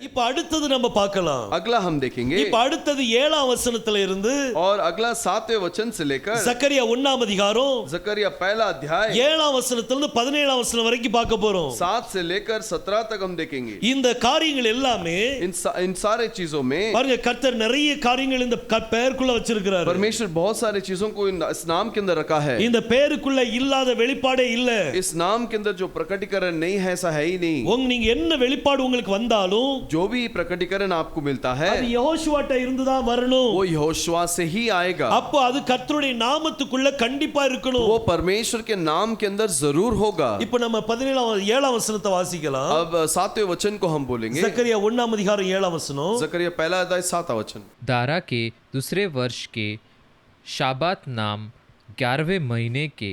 இப்ப அடுத்தது நம்ம பார்க்கலாம். अगला हम देखेंगे இப்ப அடுத்தது 7ஆம் வசனத்துல இருந்து और अगला 7वें वचन से लेकर சக்கரியா 1ஆம் அதிகாரம் जकरिया पहला अध्याय 7ஆம் வசனத்துல இருந்து 17ஆம் வசனம் வரைக்கும் பார்க்க போறோம். 7 से लेकर 17 तक हम देखेंगे. இந்த காரியங்கள் எல்லாமே इन सारे चीजों में பாருங்க, கர்த்தர் நிறைய காரியங்கள் இந்த பெயருக்குள்ள வச்சிருக்கிறார். परमेश्वर बहुत सारी चीजों को इस नाम के अंदर रखा है. இந்த பெயருக்குள்ள இல்லாத வெளிப்பாடே இல்ல. इस नाम के अंदर जो प्रकटीकरण नहीं है ऐसा है ही नहीं. நீங்க என்ன வெளிப்பாடு உங்களுக்கு வந்தாலும் जो भी प्रकटीकरण आपको मिलता है அது யெகோஷுவாட்ட இருந்து தான் வரணும். वो यहोशुआ से ही आएगा. அப்ப அது கர்த்தருடைய நாமத்துக்குள்ள கண்டிப்பா இருக்கணும். वो परमेश्वर के नाम के अंदर जरूर होगा. இப்ப நம்ம 7ஆம் வசனத்தை வாசிக்கலாம். अब 7वें वचन को हम बोलेंगे. जकरिया 1आम अधिकार 7आम वचन. जकरिया पहला अध्याय 7वां वचन. दारा के दूसरे वर्ष के शाबात नाम 11वें महीने के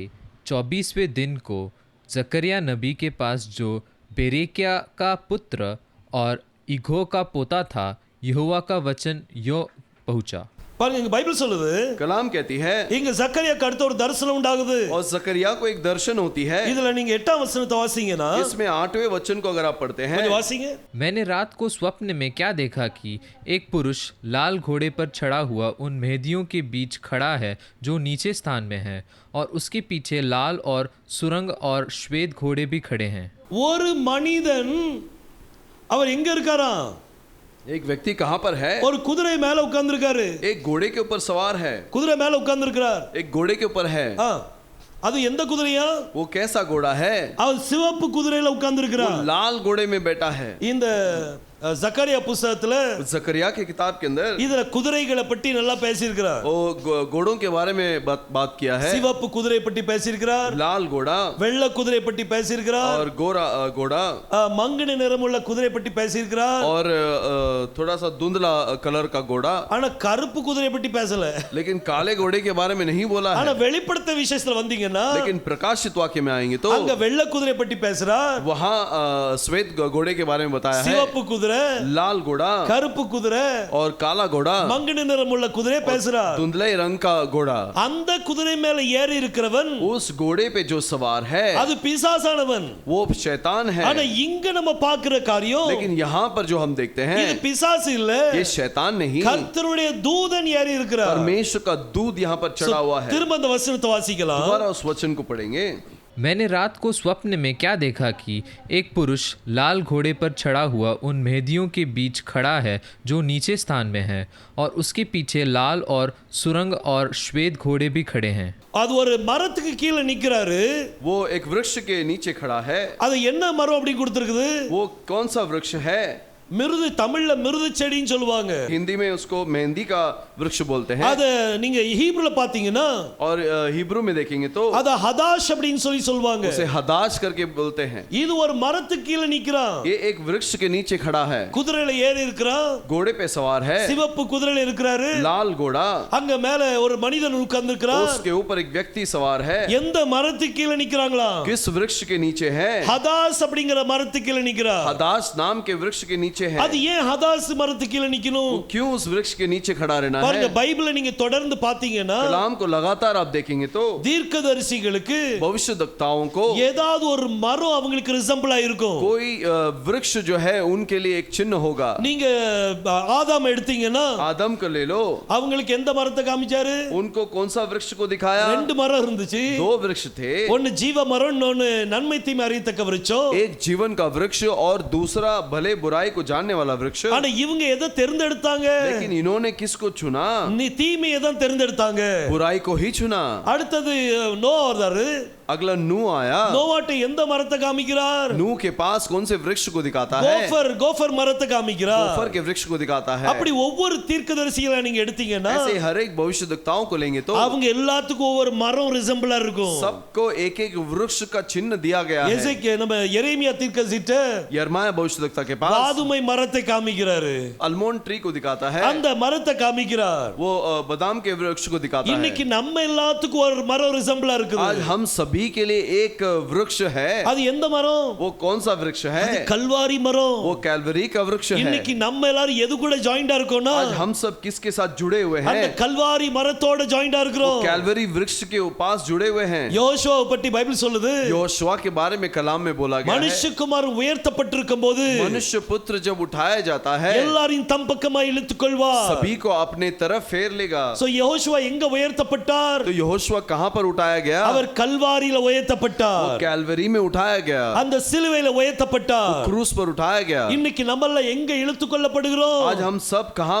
24वें दिन को जकरिया नबी के पास जो बेरेकिया का पुत्र और इगो का पोता था, यहोवा का वचन यो पहुंचा. பாருங்க, இங்க பைபிள் சொல்லுது, कलाम कहती है இங்க ஜக்கரியாக்கு அடுத்து ஒரு தரிசனம் உண்டாகுது. और जकरिया को एक दर्शन होती है. இதுல நீங்க 8ஆம் வசனத்தை வாசிங்கனா, इसमें 8वें वचन को अगर आप पढ़ते हैं கொஞ்சம் வாசிங்க. मैंने रात को स्वप्न में क्या देखा कि एक पुरुष लाल घोड़े पर चढ़ा हुआ उन मेहदियों के बीच खड़ा है जो नीचे स्थान में है, और उसके पीछे लाल और सुरंग और श्वेत घोड़े भी खड़े हैं. ஒரு மனிதன் அவர் எங்க இருக்காராம்? एक व्यक्ति कहां पर है? ஒரு குதிரை மேல உட்கார்ந்திருக்காரு. एक घोड़े के ऊपर सवार है. குதிரை மேல உட்கார்ந்திருக்கிறார். एक घोड़े के ऊपर है. அது எந்த குதிரையா? वो कैसा घोड़ा है? அவர் சிவப்பு குதிரையில உட்கார்ந்திருக்கிறார். लाल घोड़े में बैठा है. இந்த ஜக்கரியா புத்தகத்துல जकरिया के किताब के अंदर இதுல குதிரைகளை பற்றி நல்லா பேசியிருக்கிறார். वो घोड़ों के बारे में बात किया है. சிவப்பு குதிரை பற்றி பேசியிருக்கிறார். लाल घोड़ा வெள்ளை குதிரை பற்றி பேசியிருக்கிறார். और गोरा घोड़ा மங்கின நிறமுள்ள குதிரை பற்றி பேசியிருக்கிறார். और थोड़ा सा धुंधला कलर का घोड़ा. ஆனா கருப்பு குதிரை பற்றி பேசல. लेकिन काले घोड़े के बारे में नहीं बोला ஆனா है. வெளிப்படுத்த விசேஷத்துல வந்தீங்கன்னா, लेकिन प्रकाशित वाक्य में आएंगे तो அங்க வெள்ளை குதிரை பற்றி பேசுறார். वहाँ श्वेत घोड़े के बारे में बताया है. சிவப்பு குதிரை, लाल घोड़ा, கருப்பு குதிரை और काला घोड़ा, மங்கின நிறமுள்ள குதிரை பேசுறார். धुंधले रंग का घोड़ा. அந்த குதிரை மேல ஏறி இருக்கிறவன், उस घोड़े पे जो सवार है அது பிசாசானவன். वो शैतान है. ஆனா இங்க நம்ம பார்க்கிற காரியம், लेकिन यहाँ पर जो हम देखते हैं இது பிசாசு இல்ல, ये शैतान नहीं, கர்த்தருடைய தூதன் ஏறி இருக்கிறார். परमेश्वर का दूध यहाँ पर चढ़ा हुआ है. திரும்ப அந்த வசனத்தை வாசிக்கலாம். दोबारा उस वचन को पढ़ेंगे. मैंने रात को स्वप्न में क्या देखा कि एक पुरुष लाल घोड़े पर चढ़ा हुआ उन मेहदियों के बीच खड़ा है जो नीचे स्थान में है, और उसके पीछे लाल और सुरंग और श्वेत घोड़े भी खड़े हैं. அது ஒரு மரத்துக்கு கீழே நிக்கிறாரு. वो एक वृक्ष के नीचे खड़ा है. அது என்ன மரம் அப்படி கொடுத்திருக்குது? वो कौन सा वृक्ष है? மிருது, தமிழ்ல மிருது செடின்னு சொல்லுவாங்க. हिंदी में उसको मेहंदी का वृक्ष बोलते हैं. அது நீங்க ஹீப்ருல பாத்தீங்கன்னா, और हिब्रू में देखेंगे तो அது ஹதாஷ் அப்படினு சொல்லுவாங்க. उसे हदाश करके बोलते हैं. இது ஒரு மரத்துக்கு கீழே நிக்கிறான். ये एक वृक्ष के नीचे खड़ा है. குதிரையில ஏறி இருக்கிறான். घोड़े पे सवार है. சிவப்பு குதிரையில இருக்கிறாரு. लाल घोड़ा, அங்க மேல ஒரு மனிதன் உட்கார்ந்திருக்கிறான். उसके ऊपर एक व्यक्ति सवार है. எந்த மரத்துக்கு கீழே நிக்கிறாங்களா? किस वृक्ष के नीचे है? ஹதாஸ் அப்படிங்கிற மரத்துக்கு கீழே நிக்கிறான். हदाश नाम के वृक्ष के नीचे है. அது ஏன் ஹதாஸ் மரத்துக்கு கீழே நிக்கணும்? क्यों उस वृक्ष के नीचे खड़ा रहना பாருங்க, है? பைபிளை நீங்க தொடர்ந்து பாத்தீங்கன்னா, कलाम को लगातार आप देखेंगे तो தீர்க்கதரிசிகளுக்கு भविष्यवक्ताओं को ஏதாவது ஒரு மரம் அவங்களுக்கு ரிசம்பிளா இருக்கும். कोई वृक्ष जो है उनके लिए एक चिन्ह होगा. நீங்க ஆதாம் எடுத்தீங்கன்னா, आदम को ले लो, அவங்களுக்கு எந்த மரத்தை காமிச்சாரு? उनको कौन सा वृक्ष को दिखाया? ரெண்டு மரம் இருந்துச்சு. दो वृक्ष थे. ஒன்னு ஜீவ மரம், இன்னொன்னு நன்மை தீமை அறியத்தக்க விருட்சம். एक जीवन का वृक्ष और दूसरा भले बुराई को जानने वाला वृक्ष. ஆனா இவங்க எதை தேர்ந்தெடுத்தாங்க? लेकिन इन्होंने किसको चुना? நீ தீமையை தான் தேர்ந்தெடுத்தாங்க. बुराई को ही चुना. அடுத்தது நோவா வந்தாரு. अगला नू आया. நோவாட்ட எந்த மரத்தை காமிக்கிறார்? नू के पास कौन से वृक्ष को दिखाता है? கோஃபர் मरத்தை காமிக்கிறார். गोफर के वृक्ष को दिखाता है. அப்படி ஒவ்வொரு தீர்க்கதரிசிகளை நீங்க எடுத்தீங்கன்னா, ऐसे हर एक भविष्यवक्ताओं को लेंगे तो அவங்க எல்லாத்துக்கும் ஒவ்வொரு மரம் ரிசம்பிளா இருக்கும். सबको एक एक वृक्ष का चिन्ह दिया गया है. எசேக்கியா, நம்ம எரேமியா தீர்க்கதரிசிட்ட यिर्मयाह भविष्यवक्ता के पास வாதுமை மரத்தை காமிக்கிறாரு. अल्मोंड ट्री को दिखाता है. அந்த மரத்தை காமிக்கிறார். वो बादाम के वृक्ष को दिखाता है. இன்னைக்கு நம்ம எல்லாத்துக்கும் ஒரு மரம் ரிசம்பிளா இருக்குது. आज हम सभी सभी के लिए एक वृक्ष है। அது எந்த மரம்? वो कौन सा वृक्ष அது है? கல்வாரி மரம். वो कैलवरी का वृक्ष है। இன்னைக்கு நம்ம எல்லாரும் எது கூட ஜாயிண்டா இருக்கோம்னா आज हम सब किसके साथ जुड़े हुए அந்த हैं? கல்வாரி மரத்தோட ஜாயிண்டா वो இருக்கிறோம். कैलवरी वृक्ष के पास जुड़े हुए हैं। யோசுவாவை பற்றி பைபிள் சொல்லுது, योशुआ के बारे में कलाम में बोला गया है, மனுஷகுமாரன் உயர்த்தப்பட்டிருக்கும் போது मनुष्य पुत्र जब उठाया जाता है எல்லாரையும் தம் பக்கமாய் இழுத்துக்கொள்வார். सभी को अपने तरफ फेर लेगा। சோ யோசுவா எங்க உயர்த்தப்பட்டார்? तो यहोशुआ कहां पर उठाया गया? அவர் கல்வாரியில वो உயர்த்தப்பட்டார். कैलवरी में उठाया गया, அந்த சிலுவையில உயர்த்தப்பட்டார். क्रूस पर उठाया गया। இன்னைக்கு நம்மள எங்க இழுத்துக்கொள்ளப்படுகிறோம்? आज हम सब कहां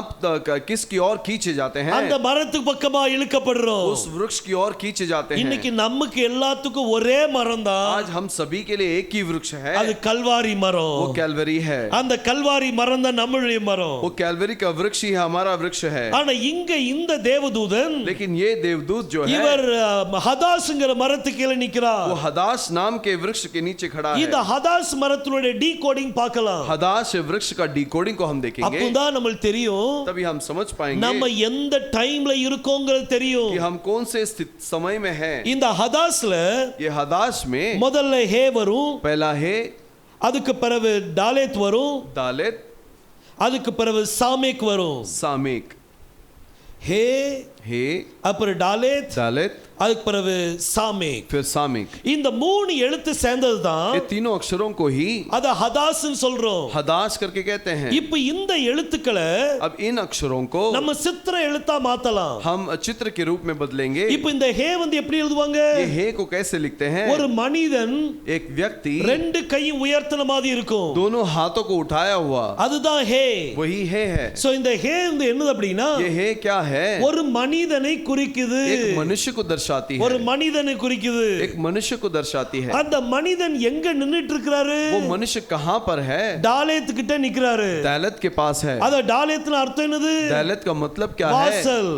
किसकी ओर खींचे जाते हैं? அந்த மரத்துக்கு பக்கமா இழுக்கப்படுறோம். उस वृक्ष की ओर खींचे जाते हैं। இன்னைக்கு நமக்கு எல்லாத்துக்கும் ஒரே மரம் தான். आज हम सभी के लिए एक ही वृक्ष है, அது கல்வாரி மரம். वो कैलवरी है। அந்த கல்வாரி மரம் தான் நம்மளுடைய மரம். वो कैलवरी का वृक्ष ही हमारा वृक्ष है। ஆனா இங்க இந்த தேவதூதன் लेकिन ये देवदूत जो है இவர் ஹதாஸ்ங்கிற மரத்துக்கு கீழ நிக்கிறார். वो हदास नाम के वृक्ष के नीचे खड़ा है। இந்த ஹதாஸ் மரத்தினுடைய டீகோடிங் பார்க்கலாம். हदास वृक्ष का डिकोडिंग को हम देखेंगे, அப்பதான் நமக்கு தெரியும் तभी हम समझ पाएंगे நம்ம எந்த டைம்ல இருக்கோங்கிறது தெரியும். कि हम कौन से समय में हैं। இந்த ஹதாஸ்ல ये हदास में முதல்ல ஹே வரும், पहला है அதுக்கு பிறகு டாலேத் வரும், दालेत, அதுக்கு பிறகு சாமேக் வரும். सामेक, ஹே हे, அப்புறம் டாலேத், दालेत, அதுக்கு பிறகு சாமேக். फिर सामेक। இந்த மூணு எழுத்து சேர்ந்தது தான் ये तीनों अक्षरों को ही அத ஹதாஸ்னு சொல்றோம். हदास करके कहते हैं। இப்போ இந்த எழுத்துக்களை अब इन अक्षरों को நம்ம சித்திர எழுத்தா மாத்தலாம். हम चित्र के रूप में बदलेंगे। இப்போ இந்த ஹே வந்து எப்படி எழுதுவாங்க? ये हे को कैसे लिखते हैं? ஒரு மனிதன் एक व्यक्ति ரெண்டு கையும் உயர்த்தின மாதிரி இருக்கும், दोनों हाथों को उठाया हुआ, அதுதான் ஹே. वही हे है। சோ இந்த ஹே வந்து என்னது அப்படின்னா ये हे क्या है? ஒரு மனிதனை குறிக்குது, एक मनुष्य को दर्शाती है, ஒரு மனிதனை குறிக்குது. एक मनुष्य को दर्शाती है। அந்த மனிதன் எங்க நின்னுட்டு இருக்காரு? वो मनुष्य कहां पर है? டாலேத் கிட்ட நிக்கிறாரு. दैलत के पास है। அத டாலேத்ன அர்த்தம் என்னது? दैलत का मतलब क्या है? வாசல்.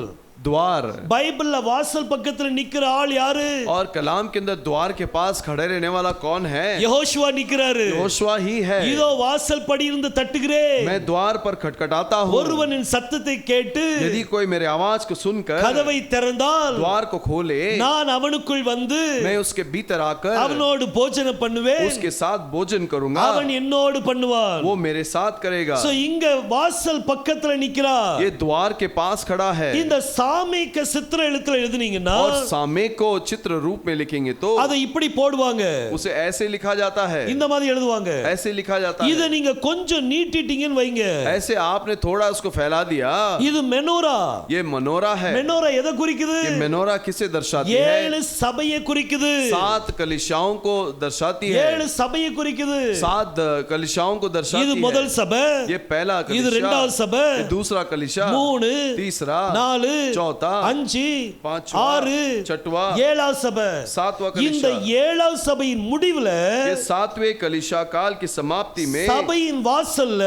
द्वार। பைபிள்ல வாசல் பக்கத்துல நிக்கிற ஆள் யாரு? और कलाम के अंदर द्वार के पास खड़े रहने वाला कौन है? யெகோஷுவா நிக்கிறாரு. यहोशुआ ही है। இதோ வாசல் படி இருந்து தட்டுகிறேன், मैं द्वार पर खटखटाता हूँ, ஒருவனின் சத்தத்தை கேட்டு यदि कोई मेरे आवाज को सुनकर கதவை திறந்தால் द्वार को खोले, நான் அவனுக்குள் வந்து मैं उसके भीतर आकर அவனோடு போஜனம் பண்ணுவேன், उसके साथ भोजन करूंगा, அவன் என்னோடு பண்ணுவான். वो मेरे साथ करेगा। சோ இங்க வாசல் பக்கத்துல நிக்கிறார். ये द्वार के पास खड़ा है। இந்த சாமேக்க சித்திர எழுத்துல எழுதுனீங்கன்னா और सामे को चित्र रूप में लिखेंगे तो அதை இப்படி போடுவாங்க, उसे ऐसे लिखा जाता है, இந்த மாதிரி எழுதுவாங்க. ऐसे लिखा जाता இத है। நீங்க கொஞ்சம் நீட்டிட்டீங்கன்னு வைங்க, ऐसे आपने थोड़ा उसको फैला दिया, இது மெனோரா. ये मनोरा है। மெனோரா எதை குறிக்குது? ये मेनोरा किसे दर्शाती है? 7 சபையை குறிக்குது. 7 कलीसियाओं को दर्शाती है। 7 சபையை குறிக்குது. 7 कलीसियाओं को இது दर्शाती முதல் है। சபை, ये पहला இது कलीसिया, இரண்டாவது சபை, ये दूसरा कलीसिया, 3 तीसरा, 4 चौथा, 5 पांचवा, 6 छठवा, 7வது சபை. सातवां இந்த कलीसिया। 7வது சபையின் முடிவுல ये 7वें कलीसिया काल की समाप्ति में சபையின் வாசல்ல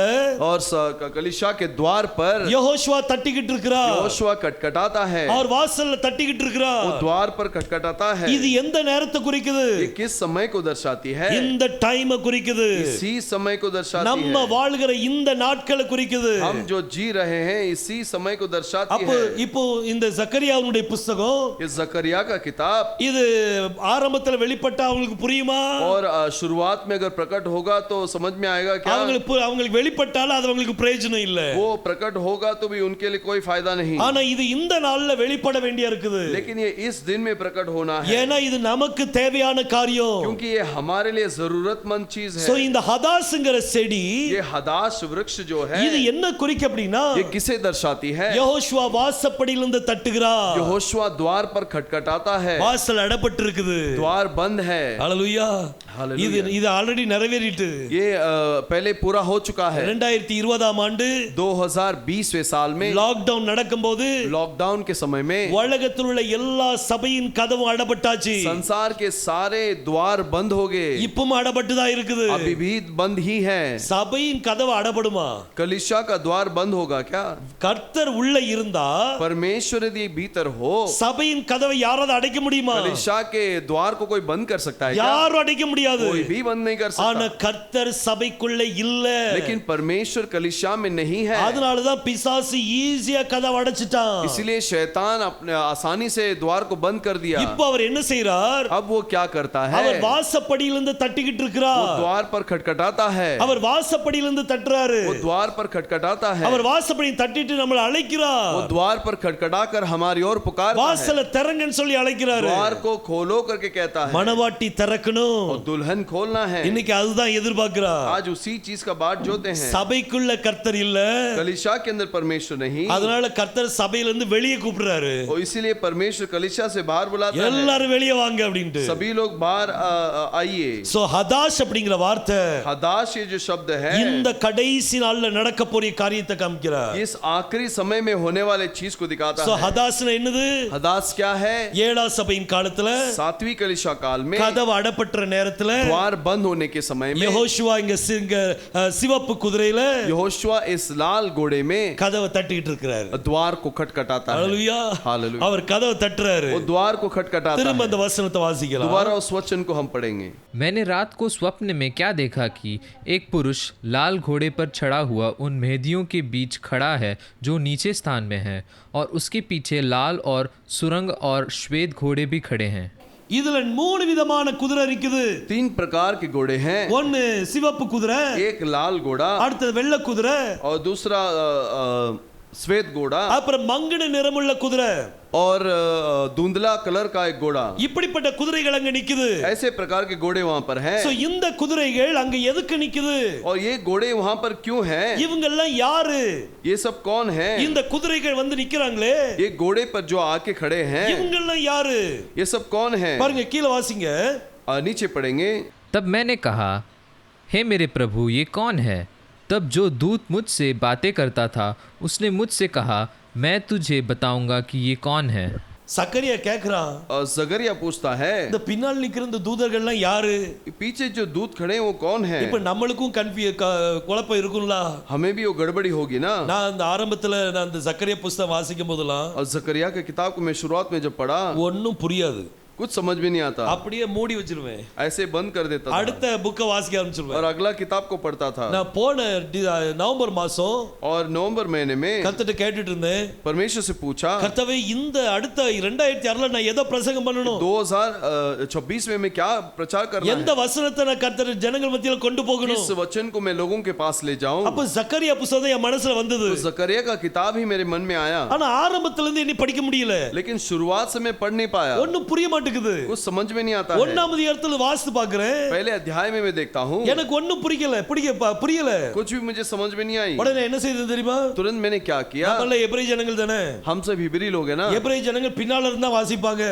और कलीसिया के द्वार पर யெகோஷுவா தட்டிக்கிட்டு இருக்கிறார். यहोशुआ खटखटाता है। அவர் வாசல்ல தட்டிக்கிட்டு वो இருக்கிறார். द्वार पर खटखटाता है। இது எந்த நேரத்தை குறிக்குது? ये किस समय को दर्शाती है? இந்த டைமை குறிக்குது. इसी समय को दर्शाती நம்ம है। வாழ்கிற இந்த நாட்களை குறிக்குது. हम जो जी रहे हैं इसी समय को दर्शाती அப்போ है। இப்போ இந்த ஜக்கரியாவுடைய புத்தகம் ये जकरिया का किताब இது ஆரம்பத்துல வெளிப்பட்டா அவங்களுக்கு புரியுமா? और शुरुआत में अगर प्रकट होगा तो समझ में आएगा क्या? அவங்களுக்கு வெளிப்பட்டாலும் அது அவங்களுக்கு பிரயோஜனம் இல்ல. वो प्रकट होगा तो भी उनके लिए कोई फायदा नहीं। ஆனா இது இந்த நாள்ல வெளிப்பட வேண்டிய இருக்குது. लेकिन ये इस दिन में प्रकट होना है, ஏன்னா இது நமக்கு தேவையான காரியம். क्योंकि ये हमारे लिए जरूरतमंद चीज है। சோ இந்த ஹதாஸ்ங்கிற செடி ये हदास वृक्ष जो है இது என்ன குறிக்க அப்படினா ये किसे दर्शाती है? யெகோஷுவா வாசப்படியிலிருந்து தட்டுகிறார். यहोशुआ द्वार पर खटखटाता है। வாசல் அடைபட்டிருக்குது. द्वार बंद है। ஹalleluya. இது ஆல்ரெடி நிறைவேறிட்டு. ये पहले पूरा हो चुका है। 2020 ஆண்டு 2020वें साल में லாக்டவுன் நடக்கும்போது लॉकडाउन के समय में உலகத்தில் உள்ள எல்லா சபையின் கதவும் அடைபட்டாச்சு. संसार के सारे द्वार बंद हो गए। இப்பவும் அடைபட்டு தான் இருக்குது. अभी भी बंद ही है। சபையின் கதவு அடைபடுமா? कलीसिया का द्वार बंद होगा क्या? கர்த்தர் உள்ள இருந்தா परमेश्वर यदि भीतर हो சபையின் கதவை யாராவது அடைக்க முடியுமா? कलीसिया के द्वार को कोई बंद कर सकता है क्या? யாரும் அடைக்க முடியாது. முடியாது. कोई भी बंद नहीं कर ஆனா सकता। கர்த்தர் சபைக்குள்ள இல்ல. लेकिन परमेश्वर कलीसिया में नहीं है, அதனாலதான் பிசாசு ஈஸியா கதவை அடைச்சிட்டான். इसीलिए शैतान अपने आसानी से द्वार को बंद कर दिया। இப்போ அவர் என்ன செய்றார்? अब वो क्या करता है? அவர் வாசப்படியிலிருந்து தட்டிக்கிட்டு वो இருக்கிறார். द्वार पर खटखटाता है, அவர் வாசப்படியிலிருந்து தட்டுறாரு. वो द्वार पर खटखटाता है, அவர் வாசப்படி தட்டிட்டு நம்மளை அழைக்கிறார். वो द्वार पर खटखटा कर हमारी ओर पुकारता है, வாசல திறங்கன்னு சொல்லி அழைக்கிறாரு. द्वार को खोलो करके कहता है, மணவாட்டி திறக்கணும். और दुल्हन खोलना है। இன்னைக்கு அதுதான் எதிர்பார்க்கிறார். आज उसी चीज का बाट जोते हैं। சபைக்குள்ள கர்த்தர் இல்ல, कलीसिया के अंदर परमेश्वर नहीं, அதனால கர்த்தர் சபையிலிருந்து வெளியே கூப்பிடுறாரு. और इसीलिए परमेश्वर कलीसिया से बाहर बुलाता है, எல்லாரும் வெளியே வாங்க அப்படின்ட்டு. सभी लोग बाहर आइए। சோ ஹதாஷ் அப்படிங்கிற வார்த்தை हदाश ये जो शब्द है, இந்த கடைசி நாள்ல நடக்க போற காரியத்தை காமிக்கிறார். इस आखिरी समय में होने वाले चीज को दिखाता சோ है। ஹதாஸ்னா என்னது? हदास क्या है? ஏழாம் சபையின் காலத்துல सातवीं कलीसिया काल में கதவு அடப்பட்ட நேரத்துல द्वार बंद होने के समय में யெகோஷுவா இங்க சிவப்பு குதிரையில यहोशुआ इस लाल घोड़े में கதவை தட்டிட்டு இருக்கிறார். द्वार को खटखटाता है। ஹalleluya. हालेलुया। அவர் கதவை தட்டுறாரு. वो द्वार को खटखटाता திரும்ப है। அந்த வசனத்தை வாசிக்கலாம். दोबारा उस वचन को हम पढ़ेंगे। मैंने रात को स्वप्न में क्या देखा कि एक पुरुष लाल घोड़े पर चढ़ा हुआ उन मेहदियों के बीच खड़ा है जो नीचे स्थान में है, और उसके पीछे लाल और सुरंग और श्वेत घोड़े भी खड़े हैं। இதுல மூணு விதமான குதிரை இருக்குது. 3 प्रकार के घोड़े हैं। ஒன்னு சிவப்பு குதிரை, एक लाल घोड़ा, அடுத்தது வெள்ளை குதிரை, और दूसरा श्वेत घोड़ा, அப்புறம் மங்கின நிறமுள்ள குதிரை. और धुंधला कलर का एक घोड़ा। இப்படிப்பட்ட குதிரைகள் அங்க நிக்குது. ऐसे प्रकार के घोड़े वहां पर हैं। சோ இந்த குதிரைகள் அங்க எதுக்கு நிக்குது? और ये घोड़े वहां पर क्यों हैं? இவங்க எல்லாம் யாரு? ये सब कौन है? இந்த குதிரைகள் வந்து நிக்கறாங்களே, ये घोड़े पर जो आके खड़े हैं, இவங்க எல்லாம் யாரு? ये सब कौन है? பாருங்க கீழ வாசிங்க. नीचे पढ़ेंगे। तब मैंने कहा, हे मेरे प्रभु, ये कौन है? तब जो दूत मुझसे बातें करता था उसने मुझसे कहा, मैं तुझे बताऊंगा कि ये कौन है। சக்கரியா கேக்குறான், और जगरिया पूछता है, இந்த பின்னால் நிக்கிற இந்த தூதர்கள்லாம் யாரு? पीछे जो दूत खड़े हैं वो कौन है? இப்ப நம்மளுக்கும் குழப்பம் இருக்கும்ல. हमें भी वो गड़बड़ी होगी ना। நான் அந்த ஆரம்பத்துல நான் அந்த சக்கரியா புத்தகம் வாசிக்கும் போதெல்லாம் और जकरिया के किताब को मैं शुरुआत में जब पढ़ा, ஒன்னும் புரியாது. कुछ समझ में नहीं आता, அப்படியே மூடி வச்சிருவேன். ऐसे बंद कर देता था, அடுத்த புக்க வாசிக்க ஆரம்பிச்சிருவேன். और अगला किताब को पढ़ता था। நான் போன நவம்பர் மாசம் और नवंबर महीने में கர்த்தர்ட்ட கேட்டுட்டு இருந்தேன், परमेश्वर से पूछा, கர்த்தாவே இந்த அடுத்த 2006ல நான் எதை பிரசங்கம் பண்ணணும்? 2026 में मैं क्या प्रचार करना எந்த வசனத்தை நான் கர்த்தர் ஜனங்கள் மத்தியில கொண்டு है? போகணும்? किस वचन को मैं लोगों के पास ले जाऊं? அப்ப சக்கரியா புத்தகம் என் மனசுல வந்தது. तो जकरिया का किताब ही मेरे मन में आया, ஆனா ஆரம்பத்துல இருந்து இனி படிக்க முடியல. लेकिन शुरुआत से मैं पढ़ नहीं पाया, ஒன்னும் புரிய மாட்டேங்குது. कुछ समझ में नहीं आता है। ஒன்னாம் அதிகாரத்துல வாசித்து பார்க்கிறேன், पहले अध्याय में मैं देखता हूँ, எனக்கு ஒன்னும் புரியல. कुछ भी मुझे समझ में नहीं आई। உடனே என்ன செய்தது தெரியுமா? तुरंत मैंने क्या किया, நம்மள எபிரேய ஜனங்கள் தானே, हम सब हिब्री लोग हैं ना, எபிரேய ஜனங்கள் பின்னால இருந்தா வாசிப்பாங்க.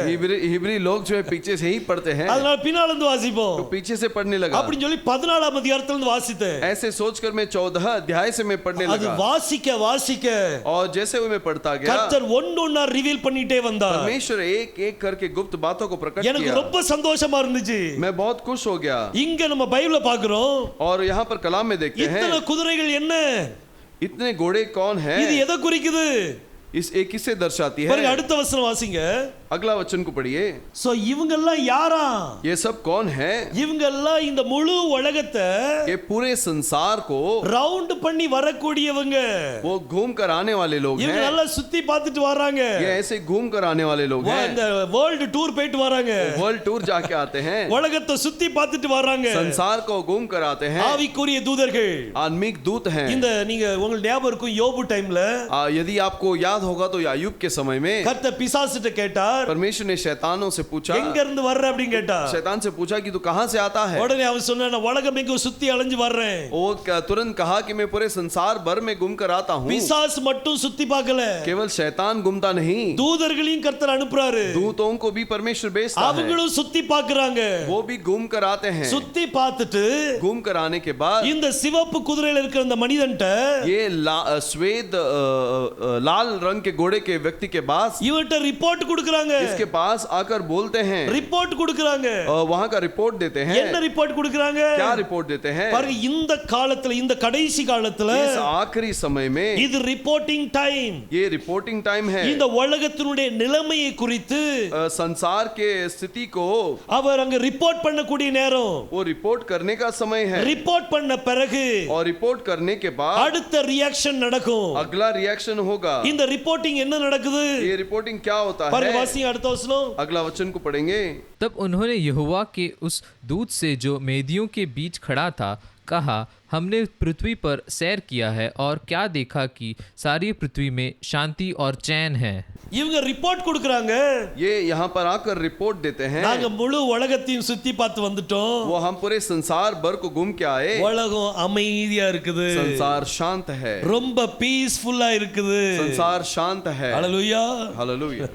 हिब्री लोग जो है पीछे से ही पढ़ते हैं, அதனால பின்னால இருந்து வாசிப்போம் तो पीछे से पढ़ने लगा। அப்படின்னு சொல்லி 14ஆம் அதிகாரத்துல இருந்து வாசித்தேன். ऐसे सोचकर मैं 14 अध्याय से मैं पढ़ने அது लगा, வாசிக்க और जैसे हुए मैं पढ़ता गया, கர்த்தர் ஒன்னொன்னா ரிவீல் பண்ணிட்டே வந்தார். परमेश्वर एक एक करके गुप्त बातों को प्रकट எனக்கு किया। ரொம்ப சந்தோஷமா இருந்துச்சு. मैं बहुत खुश हो गया। இங்க நம்ம பைபிள்ல பாக்குறோம், और यहाँ पर कलाम में देखते हैं, இத்தனை குதிரைகள் என்ன, इतने घोड़े कौन है? இது எதை குறிக்குது? इस एक किससे दर्शाती பாருங்க है? அடுத்த வசனம் வாசிங்க. अगला वचन को पढ़िए। சோ இவங்க எல்லாம் யாரா? ये सब कौन है? இவங்க எல்லாம் இந்த முழு உலகத்தை ये पूरे संसार को ரவுண்ட் பண்ணி வரக்கூடியவங்க. वो घूम कर आने वाले लोग இவங்க हैं। நல்லா சுத்தி பார்த்துட்டு வராங்க. ये ऐसे घूम कर आने वाले लोग हैं। இந்த வேர்ல்ட் டூர் போயிட்டு வராங்க. वर्ल्ड टूर जाके आते हैं, உலகத்தை சுத்தி பார்த்துட்டு வராங்க. संसार को घूम कर आते हैं। ஆவிக்குரிய தூதர்கள். आत्मिक दूत हैं। இந்த நீங்க உங்களுக்கு ஞாபகம் இருக்கும் யோபு டைம்ல यदि आपको याद होगा तो यायूब के समय में கர்த்தர் பிசாசுட்ட கேட்டார், परमेश्वर ने शैतानों से पूछा, எங்க இருந்து வர்ற அப்படின்னு கேட்டார். शैतान से पूछा कि तू कहां से आता है? உடனே அவன் சொன்னான், நான் உலகம் எங்க சுத்தி அலைஞ்சு வர்றேன். वो तुरंत कहा कि मैं पूरे संसार भर में घूम कर आता हूँ। பிசாசு மட்டும் சுத்தி பார்க்கல, केवल शैतान घूमता नहीं, தூதர்களையும் கர்த்தர் அனுப்புறாரு. दूतों को भी परमेश्वर भेजता है, அவங்களும் சுத்தி பார்க்கறாங்க. वो भी घूम कर आते हैं। சுத்தி பார்த்துட்டு घूम कर आने के बाद இந்த சிவப்பு குதிரையில இருக்கிற அந்த மனிதன்ட்ட ये श्वेत लाल रंग के घोड़े के व्यक्ति के पास, இவர்ட்ட ரிப்போர்ட் கொடுக்கறாங்க. इसके पास आकर बोलते हैं, ரிப்போர்ட் கொடுக்கறாங்க. वहां का रिपोर्ट देते हैं. என்ன ரிப்போர்ட் கொடுக்கறாங்க? क्या रिपोर्ट देते हैं? பாருங்க, இந்த காலத்துல, இந்த கடைசி காலத்துல, इस आखिरी समय में இது ரிப்போர்ட்டிங் டைம். ये रिपोर्टिंग टाइम है. இந்த உலகத்தினுடைய நிலைமையை குறித்து संसार के स्थिति को அவர் அங்க ரிப்போர்ட் பண்ணக்கூடிய நேரம். वो रिपोर्ट करने का समय है. ரிப்போர்ட் பண்ண பிறகு और रिपोर्ट करने के बाद அடுத்த ரியாக்ஷன் நடக்கும். अगला रिएक्शन होगा. இந்த ரிப்போர்ட்டிங் என்ன நடக்குது? ये रिपोर्टिंग क्या होता பாருங்க, है? வாசிங்க அடுத்த வசனம். अगला वचन को पढ़ेंगे. तब उन्होंने यहोवा के उस दूत से जो मेदियों के बीच खड़ा था कहा, हमने पृथ्वी पर सैर किया है और क्या देखा कि सारी पृथ्वी में शांति और चैन है. இவங்க ரிப்போர்ட் கொடுக்கறாங்க. ये यहाँ पर आकर रिपोर्ट देते हैं. நாங்க முழு உலகத்தையும் சுத்தி பார்த்து வந்துட்டோம். वो हम पूरे संसार भर को घूम के आए. உலகம் அமைதியா இருக்குது. संसार शांत है. ரொம்ப பீஸ்ஃபுல்லா இருக்குது. संसार शांत है. ஹalleluya. हालेलुया.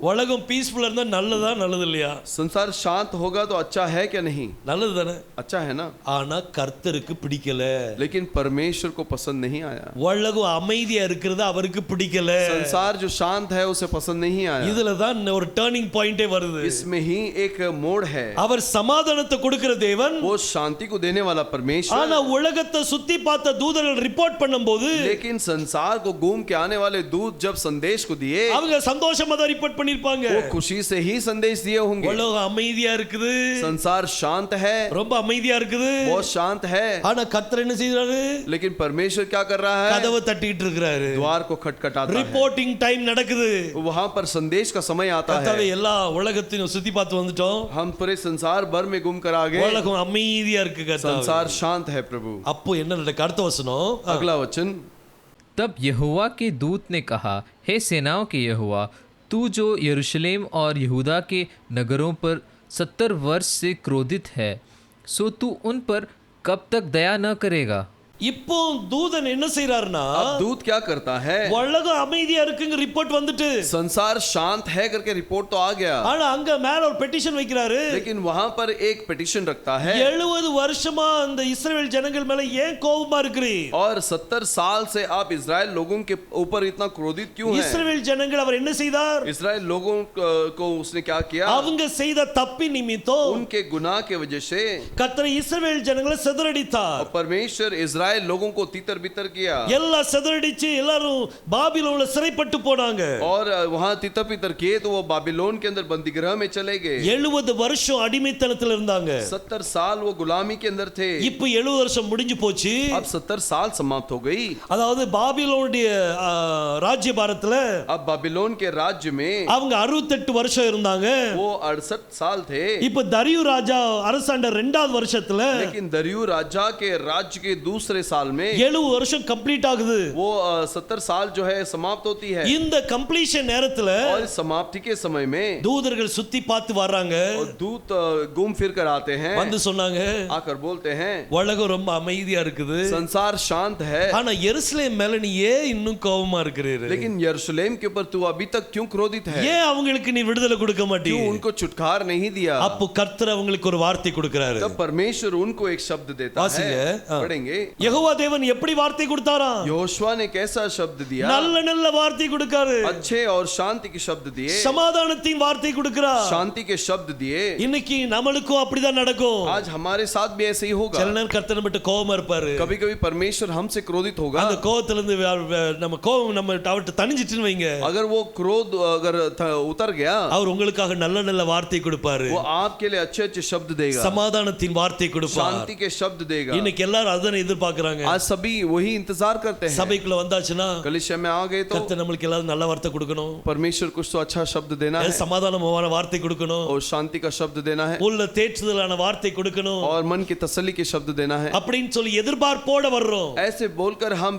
உலகம் பீஸ்ஃபுல்லா இருந்தா நல்லதா நல்லது இல்லையா? संसार शांत होगा तो अच्छा है क्या नहीं? நல்லது தானே? अच्छा है ना. ஆனா கர்த்தருக்கு பிடிக்கல. लेकिन परमेश्वर को पसंद नहीं आया. உலகம் அமைதியா இருக்கிறது அவருக்கு பிடிக்கல. संसार जो शांत है उसे पसंद नहीं आया. இதுல தான் ஒரு டர்னிங் பாயிண்டே வருது. इसमें ही एक मोड़ है. அவர் சமாதானத்தை கொடுக்கிற தேவன். वो शांति को देने वाला परमेश्वर. ஆனா உலகத்தை சுத்தி பார்த்த தூதர்கள் ரிப்போர்ட் பண்ணும்போது, लेकिन संसार को घूम के आने वाले दूत जब संदेश को दिए, அவங்க சந்தோஷமா தான் ரிப்போர்ட் பண்ணிருப்பாங்க. वो खुशी से ही संदेश दिए होंगे. உலகம் அமைதியா இருக்குது. संसार शांत है. ரொம்ப அமைதியா இருக்குது. बहुत शांत है. ஆனா கர்த்தர் என்ன செய்றாரு? लेकिन परमेश्वर क्या कर रहा है? கதவை தட்டிட்டு இருக்காரு. द्वार को खटखटाता है. ரிப்போர்ட்டிங் டைம் நடக்குது. वहां पर संदेश का समय आता கர்த்தாவே, है. எல்லா உலகத்தையும் சுத்தி பார்த்து வந்துட்டோம். हम पूरे संसार भर में घूम कर आ गए. உலகம் அமைதியா இருக்கு கர்த்தாவே. संसार शांत है प्रभु. அப்போ என்ன நடக்க? அடுத்த வசனம். अगला वचन. तब यहोवा के दूत ने कहा, हे सेनाओं के यहोवा, तू जो यरूशलेम और यहूदा के नगरों पर 70 वर्ष से क्रोधित है, सो तू उन पर कब तक दया न करेगा. இப்போ தூதன் என்ன செய்றாருன்னா, अब दूत क्या करता है? உலகம் அமைதியா இருக்குங்க ரிப்போர்ட் வந்துட்டு, संसार शांत है करके रिपोर्ट तो आ गया. ஆனா அங்க மேல ஒரு பெட்டிஷன் வைக்கிறாரு. लेकिन वहां पर एक पिटीशन रखता है. 70 வருஷமா அந்த இஸ்ரவேல் ஜனங்கள் மேல ஏன் கோபமா இருக்கிறீர்? और 70 साल से आप इजराइल लोगों के ऊपर इतना क्रोधित क्यों हैं? இஸ்ரவேல் ஜனங்கள் அவர் என்ன செய்தார்? इजराइल लोगों को उसने क्या किया? அவங்க செய்த தப்பின் நிமித்தம் उनके गुनाह के वजह से கர்த்தர் இஸ்ரவேல் ஜனங்களை சிதறடித்தார். परमेश्वर इजराइल लोगों को तीतर बितर किया. எல்லாம் சிதறடிச்சு எல்லாரும் பாபிலோன்ல சிறைப்பட்டு போனாங்க. और वहां तीतर बितर किए तो वो बाबिलोन के अंदर बंदीगृह में चले गए. 70 வருஷம் அடிமைத்தனத்துல இருந்தாங்க. 70 साल वो गुलामी के अंदर थे. இப்போ 70 வருஷம் முடிஞ்சு போச்சு. अब 70 साल समाप्त हो गई. அதாவது பாபிலோனுடைய ராஜ்யபாரத்துல अब बाबिलोन के राज्य में அவங்க 68 வருஷம் இருந்தாங்க. वो 68 साल थे. இப்போ தரியு ராஜா அரசாண்ட 2வது வருஷத்துல लेकिन दरियु राजा के राज्य के दूसरे साल में 70 வருஷம் கம்ப்ளீட் ஆகுது. वो 70 साल जो है समाप्त होती है. இந்த கம்ப்ளீஷன் நேரத்துல और इस समाप्ति के समय में தூதர்கள் சுத்தி பார்த்து வர்றாங்க. और दूत घूम फिर कर आते हैं. வந்து சொன்னாங்க, आकर बोलते हैं, உலகம் ரொம்ப அமைதியா இருக்குது. संसार शांत है. ஆனா எருசலேம் மேல நீ ஏன் இன்னும் கோபமா இருக்கிறீரு? लेकिन यरूशलेम के ऊपर तू अभी तक क्यों क्रोधित है? ஏன் அவங்களுக்கு நீ விடுதலை கொடுக்க क्यों மாட்டீங்க? उनको छुटकार नहीं दिया? அப்போ கர்த்தர் அவங்களுக்கு ஒரு வார்த்தை கொடுக்கிறாரு. तब परमेश्वर उनको एक शब्द देता வாசிங்க. है. पढ़ेंगे. யெகோவா தேவன் எப்படி வார்த்தை கொடுத்தாராம்? यहोशुआ ने कैसा शब्द दिया? நல்ல நல்ல வார்த்தை கொடுக்காரு. अच्छे और शांति के शब्द दिए. சமாதானத்தின் வார்த்தை கொடுக்கிறார். शांति के शब्द दिए. இன்னைக்கு நம்மளுக்கும் அப்படிதான் நடக்கும். आज हमारे साथ भी ऐसे ही होगा. சில நேரம் கர்த்தர் நம்மட்ட கோபமா இருப்பாரு. कभी कभी परमेश्वर हमसे क्रोधित होगा. அந்த கோபத்துல இருந்து நம்ம கோபம் நம்ம அவர்ட்ட தணிஞ்சிட்டுன்னு வைங்க, अगर वो क्रोध अगर उतर गया, அவர் உங்களுக்காக நல்ல நல்ல வார்த்தை கொடுப்பாரு. वो आपके लिए अच्छे अच्छे शब्द देगा. சமாதானத்தின் வார்த்தை கொடுப்பார். शांति के शब्द देगा. இன்னைக்கு எல்லாரும் அதான் எதிர்பார்க்கறாங்க. आज सभी वही इंतजार करते हैं. சபைக்குள்ள வந்தாச்சுன்னா कलीसिया में आ गए तो கர்த்தர் நம்மளுக்கு எல்லாரும் நல்ல வார்த்தை கொடுக்கணும். परमेश्वर कुछ तो अच्छा शब्द देना है. சமாதானமான வார்த்தை கொடுக்கணும். और शांति का शब्द देना है. உள்ள தேற்றுதலான வார்த்தை கொடுக்கணும். और मन की तसल्ली के शब्द देना है. அப்படின்னு சொல்லி எதிர்பார்ப்போட வர்றோம். ऐसे बोलकर हम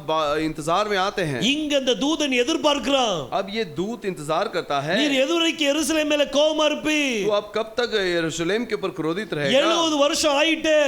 इंतजार में आते हैं. இங்க அந்த தூதன் எதிர்பார்க்கிறான். अब ये दूत इंतजार करता है. நீர் எதுவரைக்கும் எருசலேம் மேல கோபமா இருப்பீ? तो अब कब तक यरूशलेम के ऊपर क्रोधित रहेगा? 70 வருஷம் ஆயிட்டே.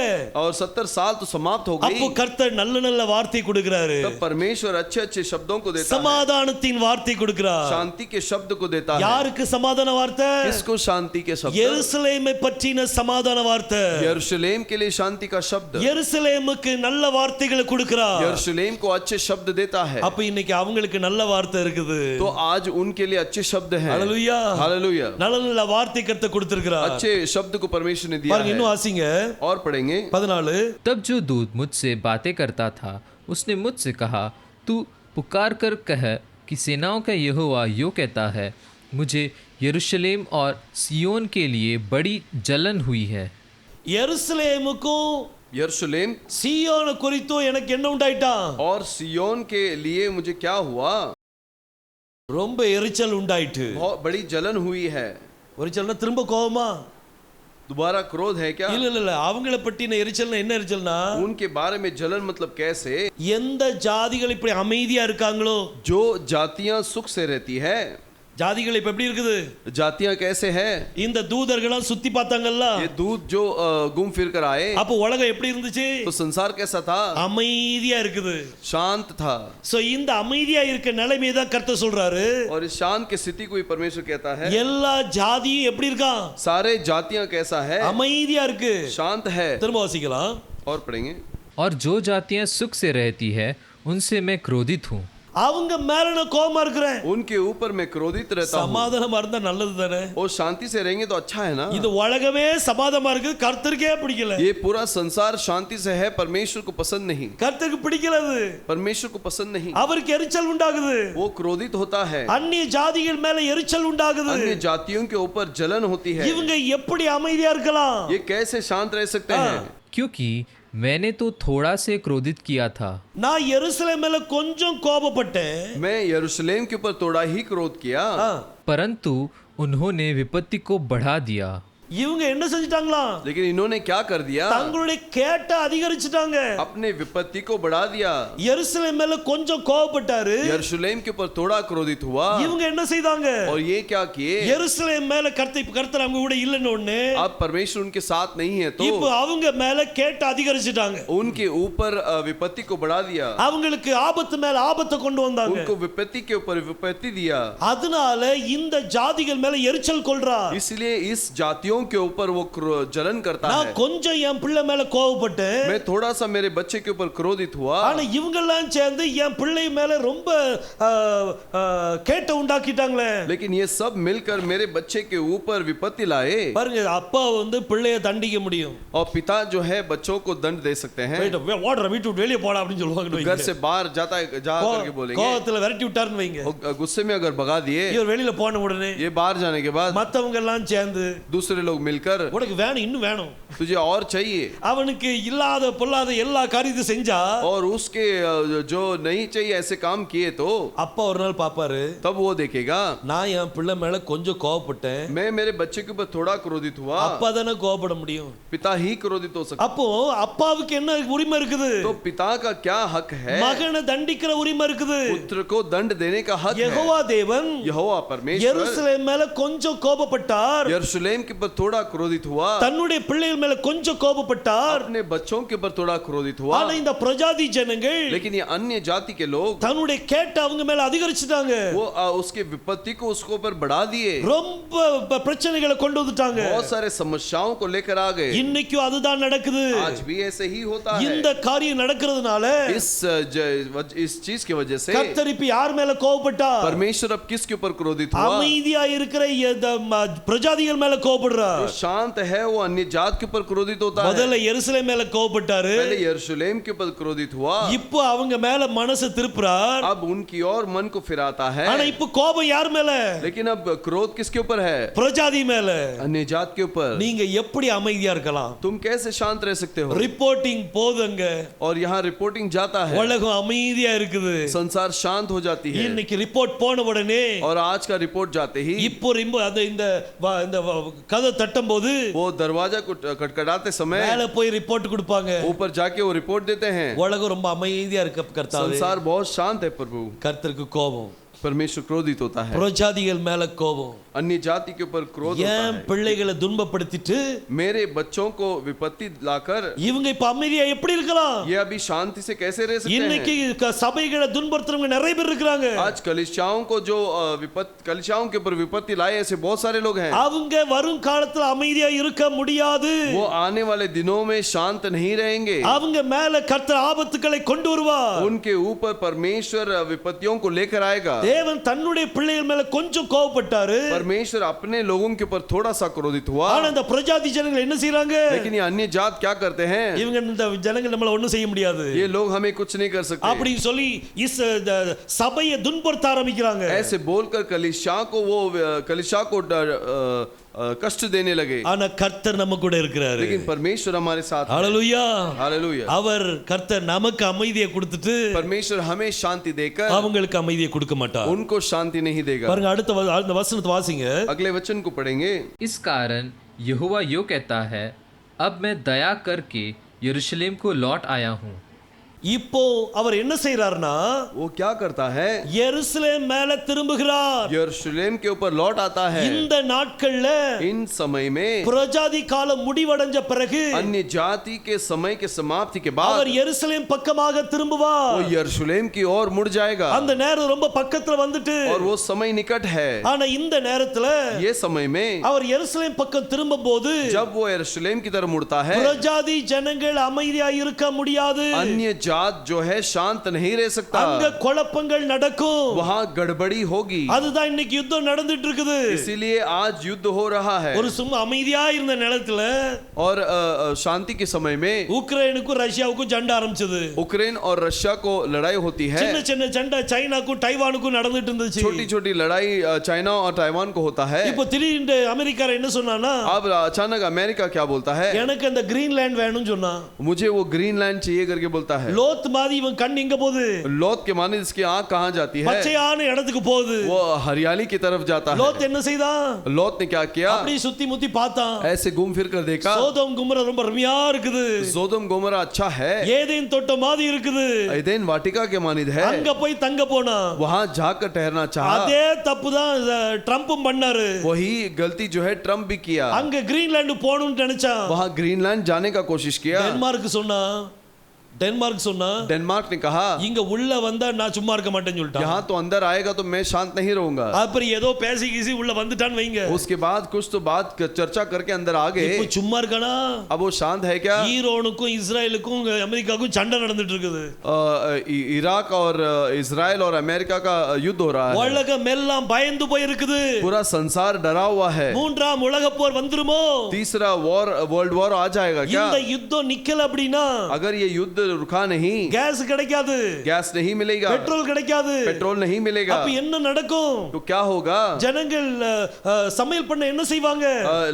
और 70 साल तो समाप्त हो गई. அப்போ கர்த்தர் கர்த்தர் நல்ல நல்ல வார்த்தை கொடுக்கிறாரு. तब परमेश्वर अच्छे अच्छे शब्दों को देता है, சமாதானத்தின் வார்த்தை கொடுக்கிறார். शांति के शब्द को देता है. யாருக்கு சமாதான வார்த்தை? किसको शांति के शब्द? எருசலேமை பற்றின சமாதான வார்த்தை. यरूशलेम के लिए शांति का शब्द. எருசலேமுக்கு நல்ல வார்த்தைகளை கொடுக்கிறார். यरूशलेम को अच्छे शब्द देता है. அப்ப இன்னைக்கு அவங்களுக்கு நல்ல வார்த்தை இருக்குது. तो आज उनके लिए अच्छे शब्द हैं. ஹalleluya, हालेलुया. நல்ல நல்ல வார்த்தை கர்த்தர் கொடுத்திருக்கிறார். अच्छे शब्द को परमेश्वर ने दिया பாருங்க, இன்னும் है. வாசிங்க. और पढ़ेंगे 14. तब जो दूत मुझसे बातें करता था उसने मुझसे कहा, तू पुकार कर कह कि सेनाओं का यहोवा यूँ कहता है, मुझे यरूशलेम और सियोन के लिए बड़ी जलन हुई है. எருசலேமுக்கும் यरूशलेम சீயோன குறித்தும் எனக்கு என்ன உண்டாயிட்டான்? और सियोन के लिए मुझे क्या हुआ? ரொம்ப எரிச்சல் உண்டாயிட்டு. बहुत बड़ी जलन हुई है. எரிச்சல்னா திரும்ப கோவமா? दोबारा क्रोध है क्या? இல்ல இல்ல இல்ல, அவங்கள பற்றின எரிச்சல்னா என்ன எரிச்சல்னா, उनके बारे में जलन मतलब कैसे? எந்த ஜாதிகள் இப்படி அமைதியா இருக்காங்களோ, जो जातियां सुख से रहती है. ஜாதிகள் இப்ப எப்படி இருக்குது? जातियां कैसे है? இந்த தூதர்கள்லாம் சுத்தி பார்த்தாங்கல்ல, ये दूत जो घूम फिर कर आए, அப்ப உலகம் எப்படி இருந்துச்சு? तो संसार कैसा था? அமைதியா இருக்குது. शांत था. சோ இந்த அமைதியா இருக்க நிலைமையை தான் கர்த்தர் சொல்றாரு. और इस शांत की स्थिति को ही परमेश्वर कहता है. எல்லா ஜாதியும் எப்படி இருக்கான்? सारे जातियां कैसा है? அமைதியா இருக்கு. शांत है. திரும்ப வாசிக்கலாம். और पढ़ेंगे. और जो जातियां सुख से रहती है उनसे मैं क्रोधित हूँ. அவங்க மேல நான் கோவமா இருக்கிறேன். उनके ऊपर मैं क्रोधित रहता हूँ. சமாதானமா இருந்தா நல்லது தானே? और शांति से रहेंगे तो अच्छा है ना? இது உலகமே சமாதானமா இருக்கு, கர்த்தருக்கே பிடிக்கல. ये पूरा संसार शांति से है, परमेश्वर को पसंद नहीं. கர்த்தருக்கு பிடிக்கல அது. परमेश्वर को पसंद नहीं. அவருக்கு எரிச்சல் உண்டாகுது. वो क्रोधित होता है. அந்நிய ஜாதிகள் மேல எரிச்சல் உண்டாகுது. अन्य जातियों के ऊपर जलन होती है. இவங்க எப்படி அமைதியா இருக்கலாம்? ये कैसे शांत रह सकते हैं? क्योंकि मैंने तो थोड़ा से क्रोधित किया था. நான் எருசலேம் மேல கொஞ்சம் கோபப்பட்டேன். मैं यरूशलेम के ऊपर थोड़ा ही क्रोध किया. परंतु उन्होंने विपत्ति को बढ़ा दिया. இவங்க என்ன செஞ்சிட்டாங்களா? लेकिन इन्होंने क्या कर दिया? தங்களுடைய கேட்ட அதிகரிச்சிட்டாங்க. अपने विपत्ति को बढ़ा दिया. எருசலேம் மேல கொஞ்சம் கோபப்பட்டாரு. यरूशलेम के ऊपर थोड़ा क्रोधित हुआ. இவங்க என்ன செய்தாங்க? और ये क्या किए? எருசலேம் மேல கர்த்தர் அவங்க கூட இல்லன்னு ஒண்ணு. अब परमेश्वर उनके साथ नहीं है तो இப்போ அவங்க மேல கேட்ட அதிகரிச்சிட்டாங்க. उनके ऊपर विपत्ति को बढ़ा दिया. அவங்களுக்கு ஆபத்து மேல ஆபத்தை கொண்டு வந்தாங்க. उनको विपत्ति के ऊपर विपत्ति दिया. அதனால இந்த ஜாதிகள் மேல எரிச்சல் கொள்றார். इसलिए इस जातियों के ऊपर वो जलन करता நான் है. கொஞ்சம் என் பிள்ளை மேல கோபப்பட்டேன். मैं थोड़ा सा मेरे बच्चे के ऊपर क्रोधित हुआ. ஆனா இவங்க எல்லாம் சேர்ந்து என் பிள்ளை மேல ரொம்ப கேட்ட உண்டாக்கிட்டாங்களே. लेकिन ये सब मिलकर मेरे बच्चे के ऊपर विपत्ति लाए. பாருங்க, அப்பா பிள்ளைய தண்டிக்க முடியும். और पिता जो है बच्चों को दंड दे सकते हैं. ஓடுற வீட்டு விட்டு வெளியே போடா அப்படின்னு சொல்லுவாங்க. घर से बाहर जाता है जा करके बोलेंगे. கோவத்துல விரட்டி விட்டாருன்னு வைங்க. गुस्से में अगर भगा दिए, இவர் வெளியில போன உடனே ये बाहर जाने के बाद மத்தவங்க எல்லாம் சேர்ந்து दूसरे लोग मिलकर உனக்கு வேணும், இன்னும் வேணும், तुझे और चाहिए, அவனுக்கு இல்லாத பொல்லாத எல்லா காரியத்தையும் செஞ்சா और उसके जो नहीं चाहिए ऐसे काम किए तो அப்பா ஒரு நாள் பாப்பாரு. तब वो देखेगा நான் என் பிள்ளை மேல கொஞ்சம் கோவப்பட்டேன். मैं मेरे बच्चे के ऊपर थोड़ा क्रोधित हुआ. அப்பா தானே கோவப்பட முடியும். पिता ही क्रोधित हो सकता. அப்போ அப்பாவுக்கு என்ன உரிமை இருக்குது? तो पिता का क्या हक है? மகனை தண்டிக்கிற உரிமை இருக்குது. पुत्र को दंड देने का हक है. யெகோவா தேவன் यहोवा परमेश्वर எருசலேம் மேல கொஞ்சம் கோபப்பட்டார். यरूशलेम के ऊपर थोड़ा क्रोधित हुआ. தன்னுடைய பிள்ளைகள் மேல கொஞ்சம் கோபப்பட்டார். अपने बच्चों के ऊपर थोड़ा क्रोधित हुआ. ஆனா இந்த பிரஜாதி ஜனங்கள் लेकिन ये अन्य जाति के लोग தன்னுடைய கேட்ட அவங்க மேல அதிகரிச்சிட்டாங்க. वो उसके विपत्ति को उसके ऊपर बढ़ा दिए. ரொம்ப பிரச்சனைகளை கொண்டு வந்துட்டாங்க. बहुत सारे समस्याओं को लेकर आ गए. இன்னைக்கும் அதுதான் நடக்குது. आज भी ऐसे ही होता है. இந்த காரியம் நடக்கிறதுனால इस चीज की वजह से கர்த்தர் இப்ப யார் மேல கோபப்பட்டார்? परमेश्वर अब किसके ऊपर क्रोधित हुआ? அமைதியா இருக்கிற பிரஜாதிகள் மேல கோபப்படுறார். जो शांत है वो अन्य जात के ऊपर क्रोधित होता है. முதல்ல எருசலேம் மேல கோபப்பட்டாரு. पहले यरूशलेम के ऊपर क्रोधित हुआ. இப்போ அவங்க மேல மனசு திருப்புறார். अब उनकी ओर मन को फिराता है. ஆனா இப்போ கோபம் யார் மேல? लेकिन अब क्रोध किसके ऊपर है? பிரஜாதி மேல. अन्य जात के ऊपर. நீங்க எப்படி அமைதியா இருக்கலாம்? तुम कैसे शांत रह सकते हो? ரிப்போர்ட்டிங் போதுங்க. और यहाँ रिपोर्टिंग जाता है. உலகம் அமைதியா இருக்குது. संसार शांत हो जाती है. இன்னைக்கு ரிப்போர்ட் போன உடனே और आज का रिपोर्ट जाते ही இப்போ இந்த கதை தட்டும்போது वो दरवाजा को खटखटाते समय மேல போய் ரிப்போர்ட் கொடுப்பாங்க. ऊपर जाके वो रिपोर्ट देते हैं. உலகம் ரொம்ப அமைதியா இருக்க கர்த்தாவே. संसार बहुत शांत है प्रभु. கர்த்தருக்கு கோபம். परमेश्वर क्रोधित होता है, புறஜாதிகள் மேல கோபம். अन्य जाति के ऊपर क्रोध होता ஏன் है। பிள்ளைகளை துன்பப்படுத்திட்டு मेरे बच्चों को विपत्ति लाकर இவங்க இப்ப அமைதியா எப்படி இருக்கலாம்? ये अभी शांति से कैसे रह सकते இன்னைக்கு हैं? சபைகளை துன்பப்படுத்துறவங்க நிறைய பேர் இருக்காங்க. आज कलीसियाओं को जो कलीसियाओं के ऊपर विपत्ति लाए ऐसे बहुत सारे लोग हैं। அவங்க வரும் காலத்துல அமைதியா இருக்க முடியாது. वो आने वाले दिनों में शांत नहीं रहेंगे। அவங்க மேல கர்த்தர் ஆபத்துக்களை கொண்டு வருவார். उनके ऊपर परमेश्वर विपत्तियों को लेकर आएगा। தேவன் தன்னுடைய பிள்ளைகள் மேல கொஞ்சம் கோபப்பட்டாரு. परमेश्वर अपने लोगों के ऊपर थोड़ा सा क्रोधित हुआ। ஆனா இந்த பிரஜாதி ஜனங்கள் என்ன செய்றாங்க? लेकिन ये अन्य जात क्या करते हैं? இவங்க இந்த ஜனங்கள் நம்மள ஒண்ணும் செய்ய முடியாது. ये लोग हमें कुछ नहीं कर सकते। அப்படி சொல்லி சபையை துன்பப்படுத்த ஆரம்பிக்கிறாங்க. ऐसे बोलकर कलीसिया को कष्ट देने लगे। ஆனா கர்த்தர் நம்ம கூட இருக்கிறாரு. लेकिन परमेश्वर हमारे साथ है। ஹalleluya हालेलुया। அவர் கர்த்தர் நமக்கு அமைதியை கொடுத்துட்டு परमेश्वर हमें शांति देकर அவங்களுக்கு அமைதியை கொடுக்க மாட்டார். उनको शांति नहीं देगा। பாருங்க அடுத்த வசனத்தை வாசிங்க. अगले वचन को पढ़ेंगे। इस कारण यहोवा यो कहता है, अब मैं दया करके यरूशलेम को लौट आया हूँ। இப்போ அவர் என்ன செய்றார்னா वो क्या करता है? எருசலேம் மேல திரும்புகிறார். यरूशलेम के ऊपर लौट आता है। இந்த நாட்கள்ல इन समय में பிரஜாதி காலம் முடிவடைஞ்ச பிறகு अन्य जाति के समय के समाप्ति के बाद அவர் எருசலேம் பக்கமாக திரும்புவார். वो यरूशलेम की ओर मुड़ जाएगा। அந்த நேரம் ரொம்ப பக்கத்துல வந்துட்டு और वो समय निकट है। ஆனா இந்த நேரத்துல ये समय में அவர் எருசலேம் பக்கம் திரும்பும்போது जब वो यरूशलेम की तरफ मुड़ता है, பிரஜாதி ஜனங்கள் அமைதியா இருக்க முடியாது. अन्य जात जो है शांत नहीं रह सकता। அங்க குழப்பங்கள் நடக்கும். वहाँ गड़बड़ी होगी। அதுதான் இன்னைக்கு யுத்தம் நடந்துட்டு இருக்குது. इसीलिए आज युद्ध हो रहा है। ஒரு சும்மா அமைதியா இருந்த நேரத்துல और शांति के समय में உக்ரைனுக்கும் ரஷ்யாவுக்கும் சண்டை ஆரம்பிச்சது. यूक्रेन और रशिया को लड़ाई होती है। சின்ன சின்ன சண்டை சைனாக்கும் டைவானுக்கும் நடந்துட்டு இருந்துச்சு. छोटी छोटी लड़ाई चाइना और ताइवान को होता है। இப்போ திடீர்னு அமெரிக்கா என்ன சொன்னானா, अब अचानक अमेरिका क्या बोलता है? எனக்கு அந்த கிரீன்லாந்து வேணும்னு சொன்னா. मुझे वो ग्रीनलैंड चाहिए करके बोलता है। லோத் மாதிரி இவன் கண் எங்க போகுது? लौत के माने इसकी आंख कहाँ जाती है? பச்சையான இடத்துக்கு போகுது. वो हरियाली की तरफ जाता லோத் है। என்ன செய்தான்? लौत ने क्या किया? அப்படி சுத்தி முத்தி பார்த்தான். ऐसे घूम फिर कर देखा, சோதோம் குமரா ரொம்ப அருமையா இருக்குது. सोदोम गोमरा अच्छा है, ஏதேன் தோட்டம் மாதிரி இருக்குது. एदेन वाटिका के मानिद है। அங்க போய் தங்க போனா. वहाँ जाकर ठहरना चाहा। அதே தப்பு தான் ட்ரம்ப்பும் பண்ணாரு. वही गलती जो है ट्रम्प भी किया। அங்க கிரீன்லாந்து போகணும்னு நினைச்சான். वहाँ ग्रीनलैंड जाने का कोशिश किया। डेनमार्क சொன்னா डेनमार्क ने कहा, இங்க உள்ள வந்தா நான் சும்மா இருக்க மாட்டேன்னு சொல்லிட்டான். यहाँ तो अंदर आएगा तो मैं शांत नहीं रहूंगा। அப்புறம் ஏதோ பேசி கிசி உள்ள வந்துட்டான்னு வைங்க. उसके बाद कुछ तो बात चर्चा करके अंदर आ गए। இப்போ சும்மா இருக்கானா? अब वो शांत है क्या? ஈரானுக்கும் இஸ்ரேலுக்கும் அமெரிக்காவுக்கும் சண்டை நடந்துட்டு இருக்குது. इराक और इजराइल और अमेरिका का युद्ध हो रहा है। உலகம் எல்லாம் பயந்து போய் இருக்குது. पूरा संसार डरा हुआ है। மூன்றாம் உலக போர் வந்துருமோ? तीसरा वर्ल्ड वॉर आ जाएगा क्या? இந்த யுத்தம் நிக்கல அப்படினா अगर ये युद्ध रुका नहीं, கேஸ் கிடைக்காது, गैस नहीं मिलेगा, பெட்ரோல் கிடைக்காது, पेट्रोल नहीं मिलेगा, அப்ப என்ன நடக்கும்? तो क्या होगा? ஜனங்கள் சமையல் பண்ண என்ன செய்வாங்க?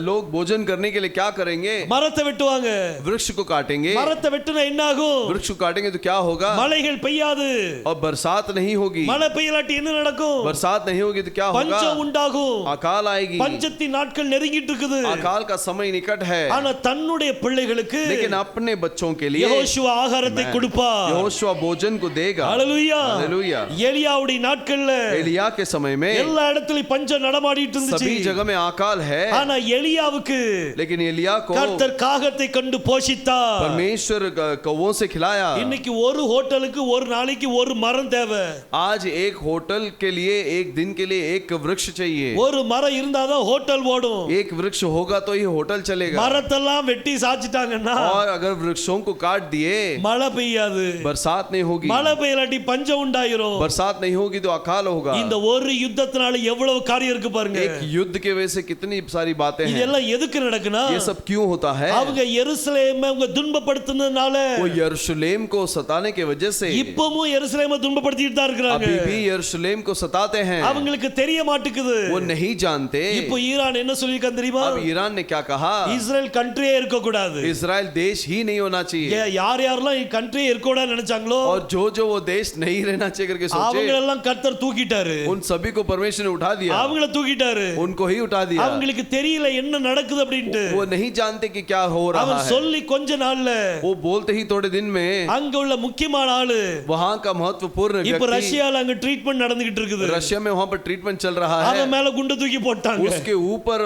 लोग भोजन करने के लिए क्या करेंगे? மரத்தை வெட்டுவாங்க. वृक्ष को काटेंगे। மரத்தை வெட்டினா என்ன ஆகும்? वृक्ष को काटेंगे तो क्या होगा? மழைகள் பெய்யாது. और बरसात नहीं होगी। மழை பெய்யலாட்டி என்ன நடக்கும்? बरसात नहीं होगी तो क्या होगा? பஞ்சம் உண்டாகும். अकाल आएगी। பஞ்சத்தின் நாட்கள் நெருங்கிட்டு இருக்குது. अकाल का समय निकट है। ஆனா தன்னுடைய பிள்ளைகளுக்கு लेकिन अपने बच्चों के लिए யெகோஷுவா ஆகாரத்தை கொடுப்பார். यहोशुआ भोजन को देगा। ஹalleluya. हालेलुया। எலியாவுடைய நாட்கள்ல एलिया के समय में எல்லா இடத்துலயும் பஞ்சம் நடமாடிட்டு இருந்துச்சு. सभी जगह में अकाल है। ஆனா எலியாவுக்கு लेकिन एलिया को கர்த்தர் காகத்தை கண்டு போஷித்தார். परमेश्वर कौवों से खिलाया। இன்னைக்கு ஒரு ஹோட்டலுக்கு ஒரு நாளைக்கு ஒரு மரம் தேவை. आज एक होटल के लिए एक दिन के लिए एक वृक्ष चाहिए। ஒரு மரம் இருந்தாதான் ஹோட்டல் ஓடும். एक वृक्ष होगा तो ये होटल चलेगा। மரத்தெல்லாம் வெட்டி சாச்சிட்டாங்கன்னா और अगर वृक्षों को काट दिए, மழை பெய்யாது. बरसात नहीं होगी। மழை பெய்யலாட்டி பஞ்சம் உண்டாயிரும். बरसात नहीं होगी तो अकाल होगा। இந்த ஒரு யுத்தத்தினால எவ்வளவு காரியம் இருக்கு பாருங்க. एक युद्ध के वजह से कितनी सारी बातें हैं। இதெல்லாம் எதுக்கு நடக்குனா? ये सब क्यों होता है? அவங்க எருசலேமை அவங்க துன்பப்படுத்துனதுனால वो यरूशलेम को सताने के वजह से இப்பவும் எருசலேமை துன்பப்படுத்திட்டு தான் இருக்காங்க. अभी भी यरूशलेम को सताते हैं। அவங்களுக்கு தெரிய மாட்டேங்குது. वो नहीं जानते। இப்போ ஈரான் என்ன சொல்லிருக்கான் தெரியுமா? अब ईरान ने क्या कहा? இஸ்ரேல் கண்ட்ரியே இருக்க கூடாது. इजराइल देश ही नहीं होना चाहिए। யார் யாரெல்லாம் என் கண்ட்ரியே இருக்கக்கூடாதுன்னு நினைச்சாங்களோ और जो जो वो देश नहीं रहना चाहिए करके सोचे, அவங்களெல்லாம் கர்த்தர் தூக்கிட்டாரு. उन सभी को परमेश्वर ने उठा दिया, அவங்கள தூக்கிட்டாரு. उनको ही उठा दिया. அவங்களுக்கு தெரியல என்ன நடக்குது அப்படின்ட்டு. वो नहीं जानते कि क्या हो रहा அவன் है. சொல்லி கொஞ்ச நாள்ல वो बोलते ही थोड़े दिन में அங்க உள்ள முக்கியமான ஆளு वहाँ का महत्वपूर्ण இப்ப व्यक्ति, ரஷ்யால அங்க ட்ரீட்மெண்ட் நடந்துகிட்டு இருக்குது. रशिया में वहाँ पर ट्रीटमेंट चल रहा है, அவன் மேல குண்டு தூக்கி போட்டாங்க. उसके ऊपर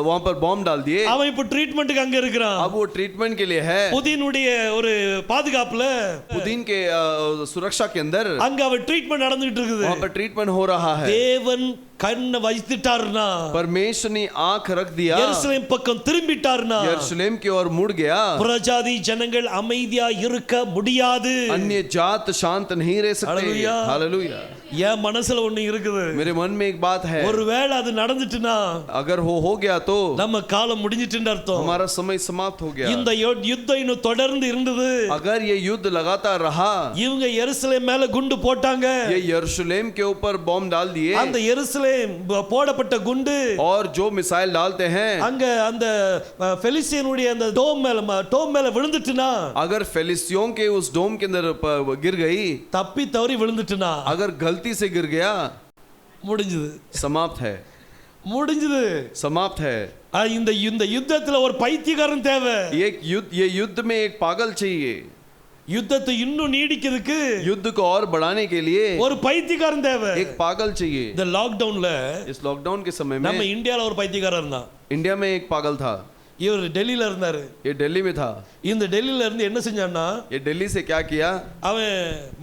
वहाँ पर बॉम्ब डाल दिए. அவன் இப்ப ட்ரீட்மெண்ட்டுக்கு அங்க இருக்கிறான். अब वो ट्रीटमेंट के लिए है, புதினுடைய ஒரு பாதுகாப்புல पुतिन के सुरक्षा के अंदर அங்க அவன் ட்ரீட்மெண்ட் நடந்துகிட்டு இருக்குது. वहाँ पर ट्रीटमेंट हो रहा है. தேவன் கண்ண வைத்துட்டாருனா, परमेश्वर ने आंख रख दिया, எருசலேம் பக்கம் திரும்பிட்டாருனா, यरूशलेम की ओर मुड़ गया, புறஜாதி ஜனங்கள் அமைதியா இருக்க முடியாது. अन्य जात शांत नहीं रह सकते. हालेलुया. हालेलुया. என் மனசுல ஒண்ணு இருக்குது. मेरे मन में एक बात है, ஒருவேளை அது நடந்துட்டுனா अगर हो गया तो நம்ம காலம் முடிஞ்சிட்டுன்னு அர்த்தம். हमारा समय समाप्त हो गया. இந்த யுத்தம் இன்னும் தொடர்ந்து இருந்தது. अगर ये युद्ध लगातार रहा, இவங்க எருசலேம் மேல குண்டு போட்டாங்க. ये यरूशलेम के ऊपर बॉम्ब डाल दिए, அந்த எருசலேம் போடப்பட்ட குண்டு और जो मिसाइल डालते हैं அங்க அந்த பெலிஸ்தியனுடைய அந்த டோம் மேல விழுந்துட்டுனா, अगर फेलिस्तियों के उस डोम के अंदर गिर गई, தப்பி தவறி விழுந்துட்டுனா, अगर गलती से गिर गया, முடிஞ்சது. समाप्त है. முடிஞ்சது. समाप्त है. இந்த இந்த யுத்தத்துல ஒரு பைத்தியக்காரன் தேவை. ये युद्ध में एक पागल चाहिए. யுத்தத்தை இன்னும் நீடிக்கிறதுக்கு युद्ध को और बढ़ाने के लिए ஒரு பைத்தியக்காரன் தேவை. एक पागल चाहिए. இந்த லாக்டவுன்ல इस लॉकडाउन के समय நம்ம में இந்தியால ஒரு பைத்தியக்காரன் இருந்தான். इंडिया में एक पागल था. இவர் டெல்லியில இருந்தாரு. ये दिल्ली में था. இந்த டெல்லியில இருந்து என்ன செஞ்சான்னா, ये दिल्ली से क्या किया, அவன்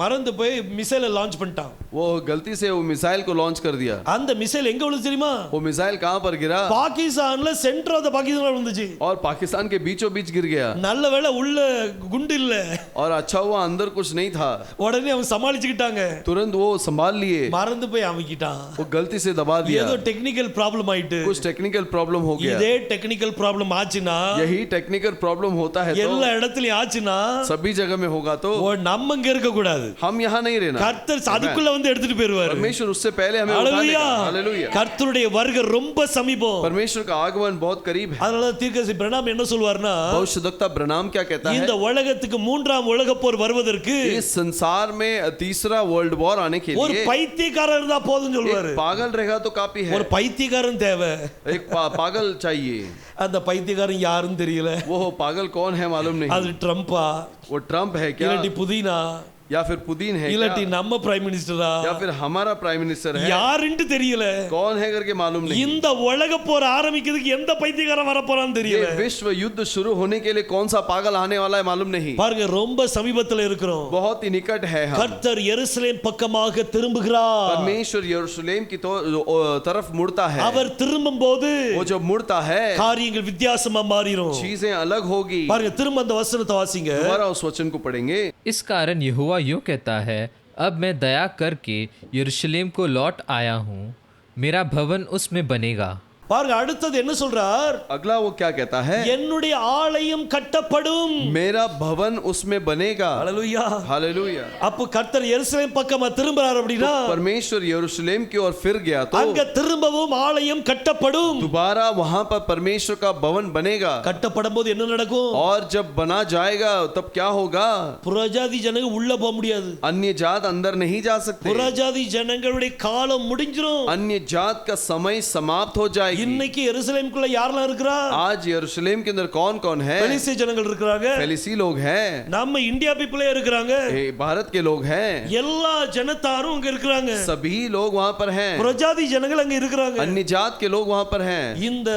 மறந்து போய் மிசைலை லான்ச் பண்ணிட்டான். वो गलती से वो मिसाइल को लॉन्च कर दिया. அந்த மிசைல் எங்க விழுந்துச்சு தெரியுமா? वो मिसाइल कहां पर गिरा? பாகிஸ்தான்ல சென்டர் ஆஃப் த பாகிஸ்தான் விழுந்துச்சு. और पाकिस्तान के बीचों बीच गिर गया. நல்ல வேளை உள்ள குண்டு இல்ல. और अच्छा हुआ अंदर कुछ नहीं था. உடனே அவன் சமாளிச்சுக்கிட்டாங்க. तुरंत वो संभाल लिए. மறந்து போய் அமைக்கிட்டான். वो गलती से दबा दिया. ஏதோ டெக்னிக்கல் ப்ராப்ளம் ஆயிட்டு. कुछ टेक्निकल प्रॉब्लम हो गया. இதே டெக்னிக்கல் ப்ராப்ளம் ஆச்சுனா, यही टेक्निकल प्रॉब्लम होता है तो எல்லா இடத்துலயும் ஆச்சுனா, सभी जगह में होगा तो நம்ம இங்க இருக்க கூடாது. हम यहाँ नहीं रहना. கர்த்தர் அதுக்குள்ள வந்து எடுத்துட்டு போயிடுவார். परमेश्वर उससे पहले हमें उठा लेगा. हालेलुया. கர்த்தருடைய வருகை ரொம்ப சமீபம். परमेश्वर का आगमन बहुत करीब है. அதனால தீர்க்கதரிசி பிரணாம் என்ன சொல்வார்னா, भविष्यद्वक्ता ब्रनाम क्या कहता है, இந்த உலகத்துக்கு மூன்றாம் உலகப் போர் வருவதற்கு इस संसार में तीसरा वर्ल्ड वॉर आने के ஒரு लिए பைத்தியக்காரன் இருந்தா போதும்னு சொல்வாரு. एक पागल रहेगा तो काफी है. ஒரு பைத்தியக்காரன் தேவை. एक पागल चाहिए. அந்த பைத்தியக்காரன் யாருன்னு தெரியல. वो पागल कौन है मालूम नहीं. அது ட்ரம்பா, वो ट्रम्प है क्या, இல்லாட்டி புதினா, या फिर पुतिन है இல்லாட்டி क्या, நம்ம பிரைம் மினிஸ்டரா, या फिर हमारा प्राइम मिनिस्टर है, யாருன்னு தெரியல. कौन है करके मालूम नहीं. இந்த உலக போர் ஆரம்பிக்கிறதுக்கு எந்த பைத்தியக்காரன் வர போறான்னு தெரியல. ये विश्व युद्ध शुरू होने के लिए कौन सा पागल आने वाला है मालूम नहीं. பாருங்க, ரொம்ப சமீபத்துல இருக்கிறோம். बहुत ही निकट है हम. கர்த்தர் எருசலேம் பக்கமாக திரும்புகிறார். परमेश्वर यरूशलेम की तरफ मुड़ता है. அவர் திரும்பும்போது वो जब मुड़ता है காரியங்கள் வித்தியாசமா மாறிடும். चीजें अलग होगी. பாருங்க, திரும்ப அந்த வசனத்தை வாசிங்க. दोबारा उस वचन को पढ़ेंगे. इस कारण यहोवा यूँ कहता है, अब मैं दया करके यरूशलेम को लौट आया हूँ, मेरा भवन उसमें बनेगा. பாருங்க, அடுத்தது என்ன சொல்றார்? अगला वो क्या कहता है, என்னுடைய ஆலயம் கட்டப்படும். मेरा भवन उसमें बनेगा. ஹalleluya. हालेलुया. அப்ப கர்த்தர் எருசலேம் பக்கமா திரும்புறார் அப்படினா, परमेश्वर यरूशलेम की ओर फिर गया तो அங்க திரும்பவும் ஆலயம் கட்டப்படும். दोबारा वहां पर परमेश्वर का भवन बनेगा. கட்டப்படும்போது என்ன நடக்கும்? और जब बना जाएगा तब क्या होगा, புறஜாதி ஜனங்க உள்ள போக முடியாது. अन्य जात अंदर नहीं जा सकते. புறஜாதி ஜனங்களுடைய காலம் முடிஞ்சிரும். अन्य जात का समय समाप्त हो जाएगा. இன்னைக்கு எருசலேமுக்குள்ள யாரெல்லாம் இருக்கறா? आज यरूशलेम के अंदर कौन कौन है? பெலிஸ்தீய ஜனங்கள் இருக்காங்க. फेलिसी लोग हैं. நம்ம இந்தியா பீப்புளே இருக்காங்க. भारत के लोग हैं. எல்லா ஜனத்தாரும் அங்க இருக்காங்க. सभी लोग वहां पर हैं. புறஜாதி ஜனங்கள் அங்க இருக்காங்க. अन्य जात के लोग वहां पर हैं. இந்த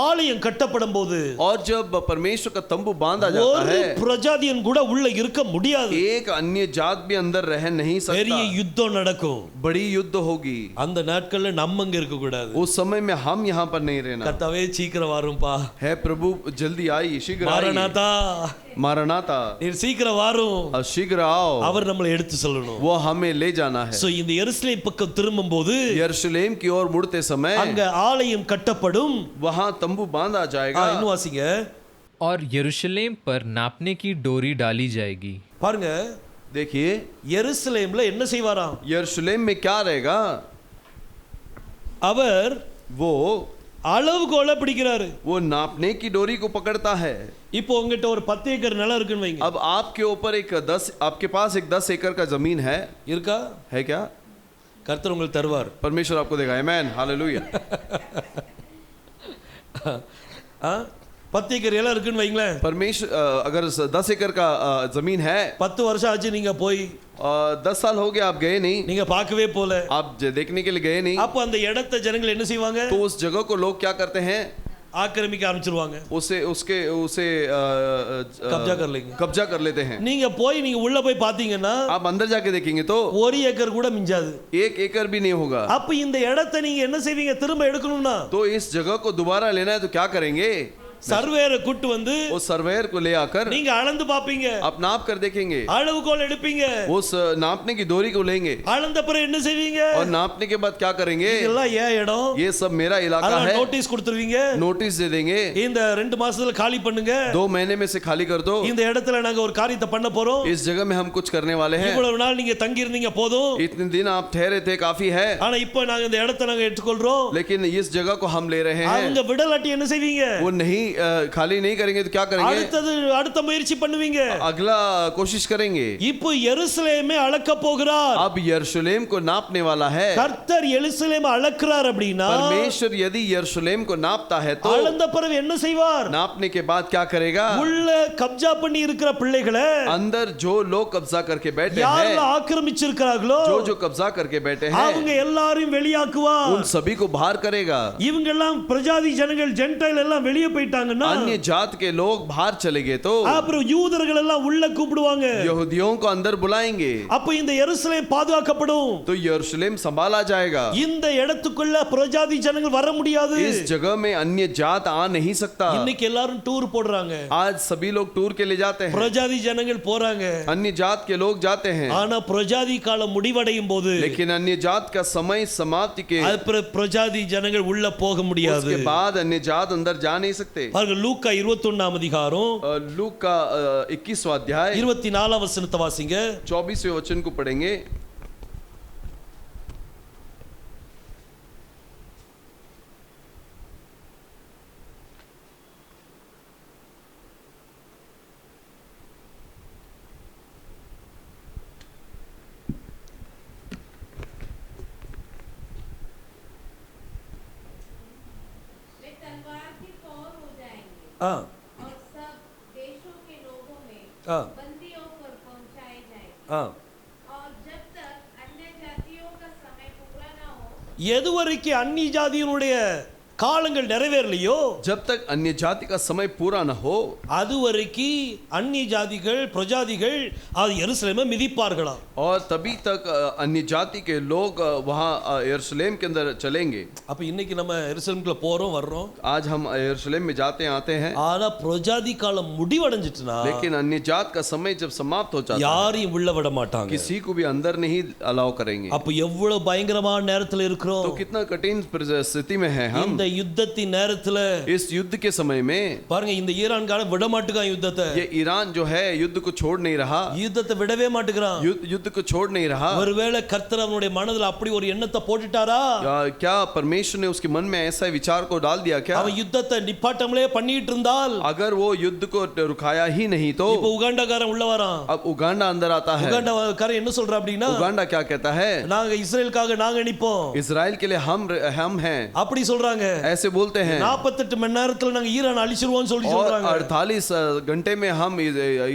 ஆலயம் கட்டப்படும்போது और जब परमेश्वर का तंबू बांधा जाता ஒரு है, புறஜாதியன் கூட உள்ள இருக்க முடியாது. एक अन्य जात भी अंदर रह नहीं பெரிய सकता. யுத்தம் நடக்கும். बड़ी युद्ध होगी. அந்த நாட்கள்ல நம்ம அங்க இருக்க கூடாது. उस समय में हम यहाँ पर नहीं रहना. கர்த்தாவே சீக்கிரம் வாரும்பா. है प्रभु जल्दी आई, शीघ्र आई. மாரநாதா, मारनाता, நீர் சீக்கிரம் வாரும். शीघ्र आओ. அவர் நம்மளை எடுத்து செல்லணும். वो हमें ले जाना है. சோ இந்த எருசலேம் பக்கம் திரும்பும்போது यरूशलेम की ओर मुड़ते समय அங்க ஆலயம் கட்டப்படும். वहां तंबू बांधा जाएगा. இன்னும் வாசிங்க. और यरूशलेम पर नापने की डोरी डाली जाएगी. பாருங்க, देखिए எருசலேம்ல என்ன செய்வாராம்? यरूशलेम में क्या रहेगा, அவர் वो அளவுகோலை பிடிக்கிறாரு. वो नापने की डोरी को पकड़ता है। இப்போ உங்ககிட்ட ஒரு 10 ஏக்கர் நிலம் இருக்குன்னு வைங்க. अब आपके ऊपर एक 10 आपके पास एक 10 एकड़ का जमीन है இருக்கா? क्या? கர்த்தர் உங்களுக்கு தருவார். परमेश्वर आपको देगा। आमेन, हालेलुया। 10 ஏக்கர் நிலம் இருக்குன்னு வைங்களேன். परमेश्वर अगर 10 एकड़ का जमीन है, 10 வருஷம் ஆச்சு நீங்க போய் 10 साल हो गया आप गए नहीं, நீங்க பார்க்கவே போல, आप देखने के लिए गए नहीं, அப்ப அந்த இடத்தை ஜனங்கள் என்ன செய்வாங்க? तो उस जगह को लोग क्या करते हैं? ஆக்கிரமிக்க ஆரம்பிச்சிருவாங்க. उसे கப்ஜா कर लेते हैं। நீங்க நீங்க உள்ள போய் பாத்தீங்கன்னா आप अंदर जाके देखेंगे तो 1 ஏக்கர் கூட மிஞ்சாது। 1 एकड़ भी नहीं होगा। அப்ப இந்த இடத்தை நீங்க என்ன செய்வீங்க? திரும்ப எடுக்கணும்னா तो इस जगह को दोबारा लेना है तो क्या करेंगे? சர்வேயரை கூட்டி வந்து उस सर्वेयर को ले आकर நீங்க அளந்து பாப்பீங்க, आप नाप कर देखेंगे, அளவுகோல் எடுப்பீங்க, उस नापने की डोरी को लेंगे, அளந்த பிறகு என்ன செய்வீங்க? और नापने के बाद क्या करेंगे? இதெல்லாம் ஏன் இடம், ये सब मेरा इलाका है, நோட்டீஸ் கொடுத்துருவீங்க, नोटिस दे देंगे, இந்த 2 மாசத்துல காலி பண்ணுங்க, 2 महीने में से खाली कर दो, இந்த இடத்துல நாங்க ஒரு காரியத்தை பண்ண போறோம், इस जगह में हम कुछ करने वाले हैं, இவ்வளவு நாள் நீங்க தங்கி இருந்தீங்க போதும், इतने दिन आप ठहरे थे काफी है, ஆனா இப்போ நாங்க இந்த இடத்தை நாங்க எடுத்துக்கொள்றோம், लेकिन इस जगह को हम ले रहे हैं। அவங்க விடலாட்டி என்ன செய்வீங்க? वो नहीं खाली नहीं करेंगे तो क्या करेंगे? அடுத்த முயற்சி பண்ணுவீங்க, अगला कोशिश करेंगे। இப்போ எருசலேமை அளக்க போகிறார், अब यरूशलेम को नापने वाला है। கர்த்தர் எருசலேமை அளக்கிறார் அப்படினா परमेश्वर यदि यरूशलेम को नापता है तो அளந்த பிறகு என்ன செய்வார்? नापने के बाद क्या करेगा? உள்ள கப்ஜா பண்ணி இருக்கிற பிள்ளைகளை, अंदर जो लोग कब्जा करके बैठे हैं, யாரெல்லாம் ஆக்கிரமிச்சிருக்காங்களோ जो कब्जा करके बैठे हैं, அவங்க எல்லாரையும் வெளியாக்குவார், उन सभी को बाहर करेगा। இவங்க எல்லாம் பிரஜாதி ஜனங்கள் ஜென்டைல் எல்லாம் வெளியே போயிட்டாங்கன்னா अन्य जात के लोग बाहर चले गए तो அப்புறம் யூதர்கள் எல்லாம் உள்ள கூப்பிடுவாங்க, यहूदियों को अंदर बुलाएंगे, அப்ப இந்த எருசலேம் பாதுகாக்கப்படும், तो यरूशलेम संभाला जाएगा। இந்த இடத்துக்குள்ள பிரஜாதி ஜனங்கள் வர முடியாது, इस जगह में अन्य जात आ नहीं सकता। இன்னைக்கு எல்லாரும் டூர் போடுறாங்க, आज सभी लोग टूर के लिए जाते हैं, பிரஜாதி ஜனங்கள் போறாங்க, अन्य जात के लोग जाते हैं, ஆனா பிரஜாதி காலம் முடிவடையும் போது लेकिन अन्य जात का समय समाप्ति के அப்புறம் பிரஜாதி ஜனங்கள் உள்ள போக முடியாது। उसके बाद अन्य जात अंदर जा नहीं सकते। பாருங்க லூக்கா 21 அதிகாரம் लूक का 21वां अध्याय 24 வசனத்தை வாசிங்க, 24वें वचन को पढ़ेंगे। और सब देशों के लोगों में बंदियों पर पहुंचाए जाएंगे, और जब तक अन्य जातियों का समय पूरा ना हो, எதுவரைக்கும் அந்நிய ஜாதியினுடைய காலங்கள் நிறைவேறலையோ, जब तक अन्य जाति का समय पूरा न हो, அதுவரைக்கும் அந்நிய ஜாதிகள் பிரஜாதிகள் அது எருசலேமை மிதிப்பார்களாம், और तभी तक अन्य जाति के लोग वहां यरूशलेम के अंदर चलेंगे। அப்ப இன்னைக்கு நம்ம எருசலேமுக்குள்ள போறோம் வர்றோம், आज हम यरूशलेम में जाते आते हैं, ஆனா பிரஜாதி காலம் முடிவடைஞ்சிட்டுனா लेकिन अन्य जात का समय जब समाप्त हो जाता है, யாரையும் உள்ள விட மாட்டாங்க, किसी को भी अंदर नहीं अलाउ करेंगे। அப்ப எவ்வளவு பயங்கரமான நேரத்துல இருக்கிறோம், तो कितना कठिन स्थिति में है हम। இந்த யுத்தத்தின் நேரத்துல इस युद्ध के समय में பாருங்க, இந்த ஈரான் கால விட மாட்டுக்கான் யுத்தத்தை, ये ईरान जो है युद्ध को छोड़ नहीं रहा, யுத்தத்தை விடவே மாட்டுகிறான், युद्ध को छोड़ नहीं रहा। ஒருவேளை கர்த்தர் அவனுடைய மனதில் அப்படி ஒரு எண்ணத்தை போட்டுட்டாரா, क्या परमेश्वर ने उसके मन में ऐसा विचार को डाल दिया क्या? அவன் யுத்தத்தை நிப்பாட்டமலே பண்ணிட்டு இருந்தால், अगर वो युद्ध को रुकाया ही नहीं तो இப்போ உகாண்டாக்காரன் உள்ள வரான், अब उगांडा अंदर आता है। உகாண்டாக்காரன் என்ன சொல்ற அப்படின்னா, उगांडा क्या कहता है? நாங்க இஸ்ரேலுக்காக நாங்க நிப்போம், इजराइल के लिए हम हैं, அப்படி சொல்றாங்க, ऐसे बोलते हैं। 48 மணி நேரத்துல நாங்க ஈரான் அழிச்சிருவோம்னு சொல்லி और சொல்றாங்க, 48 घंटे में हम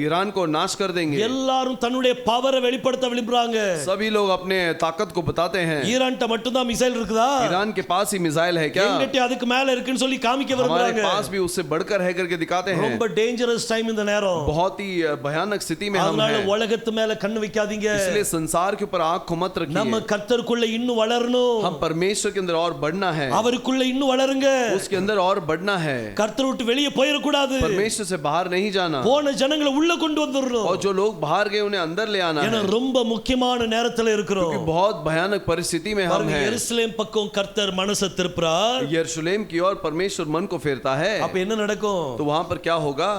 ईरान को नाश कर देंगे। எல்லாரும் தன்னுடைய பவரை வெளிப்படுத்த விரும்புறாங்க, सभी लोग अपने ताकत को बताते हैं। ஈரான்ட்ட மட்டும் தான் மிசைல் இருக்குதா, ईरान के पास ही मिसाइल है क्या? எங்கிட்ட அதுக்கு மேல இருக்குன்னு சொல்லி காமிக்க हमारे விரும்புறாங்க, पास भी उससे बढ़कर है करके दिखाते हैं। ரொம்ப டேஞ்சரஸ் டைம் இந்த நேரம், बहुत ही भयानक स्थिति में हम அதனால हैं, உலகத்து மேல கண்ணு வைக்காதீங்க, इसलिए संसार के ऊपर आंख को मत நம்ம रखिए। கர்த்தருக்குள்ள இன்னும் வளரணும், हम परमेश्वर के अंदर और बढ़ना है, அவருக்குள்ள இன்னும் வளருங்க, उसके अंदर और बढ़ना है। கர்த்தரை விட்டு வெளியே போயிட கூடாது, परमेश्वर से बाहर नहीं जाना, போன ஜனங்களை உள்ள கொண்டு வந்துறணும், और जो लोग बाहर गए उन्हें अंदर ले आना ஏன்னா है, ரொம்ப முக்கியமான நேரத்துல இருக்கிறோம், क्योंकि बहुत भयानक परिस्थिति में हम பாருங்க, हैं। எருசலேம் பக்கம் கர்த்தர் மனசை திருப்புறார், यरूशलेम की ओर परमेश्वर मन को फेरता है, அப்ப என்ன நடக்கும்? तो वहां पर क्या होगा?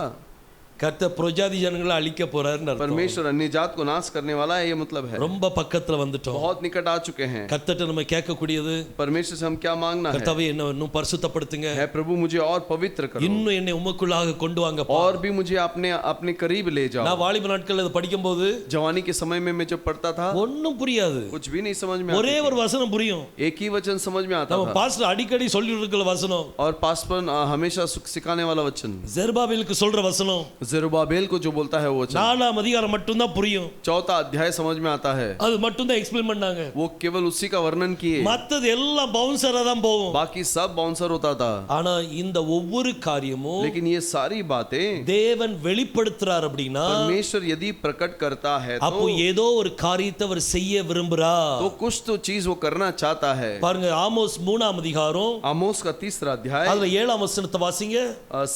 கர்த்தர் புரஜாதி ஜனங்களை அழிக்க போறாருன்னு அர்த்தம். परमेश्वर अन्य जात को नाश करने वाला है, ये मतलब है। ரொம்ப பக்கத்துல வந்துட்டோம். बहुत निकट आ चुके हैं। கர்த்தர்ட்ட நம்ம கேட்கக்கூடியது, परमेश्वर से हम क्या मांगना है? கர்த்தாவே என்ன இன்னும் பரிசுத்தப்படுத்துங்க, है प्रभु मुझे और पवित्र करो, இன்னும் என்னை உமக்குள்ளாக கொண்டு வாங்கப்பா. और भी मुझे अपने अपने करीब ले जाओ। நான் வாலிப நாட்கள்ல இத படிக்கும்போது जवानी के समय में मैं जब पढ़ता था ஒண்ணும் புரியாது, कुछ भी नहीं समझ में ஒரே आता ஒரு வசனம் புரியும். था। एक ही वचन समझ में आता நம்ம था, பாஸ்டர் அடிக்கடி சொல்லி இருக்கிற வசனம், और पासपर हमेशा सिखाने वाला वचन, ஜெருபாபேலுக்கு சொல்ற வசனம், जरुब्बाबेल को जो बोलता है वो वचन 4ஆம் அதிகாரம் மட்டும் தான் புரியும். 4था अध्याय समझ में आता है, அது மட்டும் தான் எக்ஸ்பிளைன் பண்ணாங்க. वो केवल उसी का वर्णन किए, மத்தது எல்லாம் பவுன்சரா தான் போகும். बाकी सब बाउंसर होता था। ஆனா இந்த ஒவ்வொரு காரியமும் लेकिन ये सारी बातें தேவன் வெளிப்படுத்துறார் அப்படின்னா परमेश्वर यदि प्रकट करता है அப்போ ஏதோ ஒரு காரியத்தை அவர் செய்ய விரும்புறார். तो कुछ तो चीज वो करना चाहता है। பாருங்க ஆமோஸ் 3ஆம் அதிகாரம் आमोस का 3रा अध्याय அதுல 7ஆம் வசனத்தை வாசிங்க.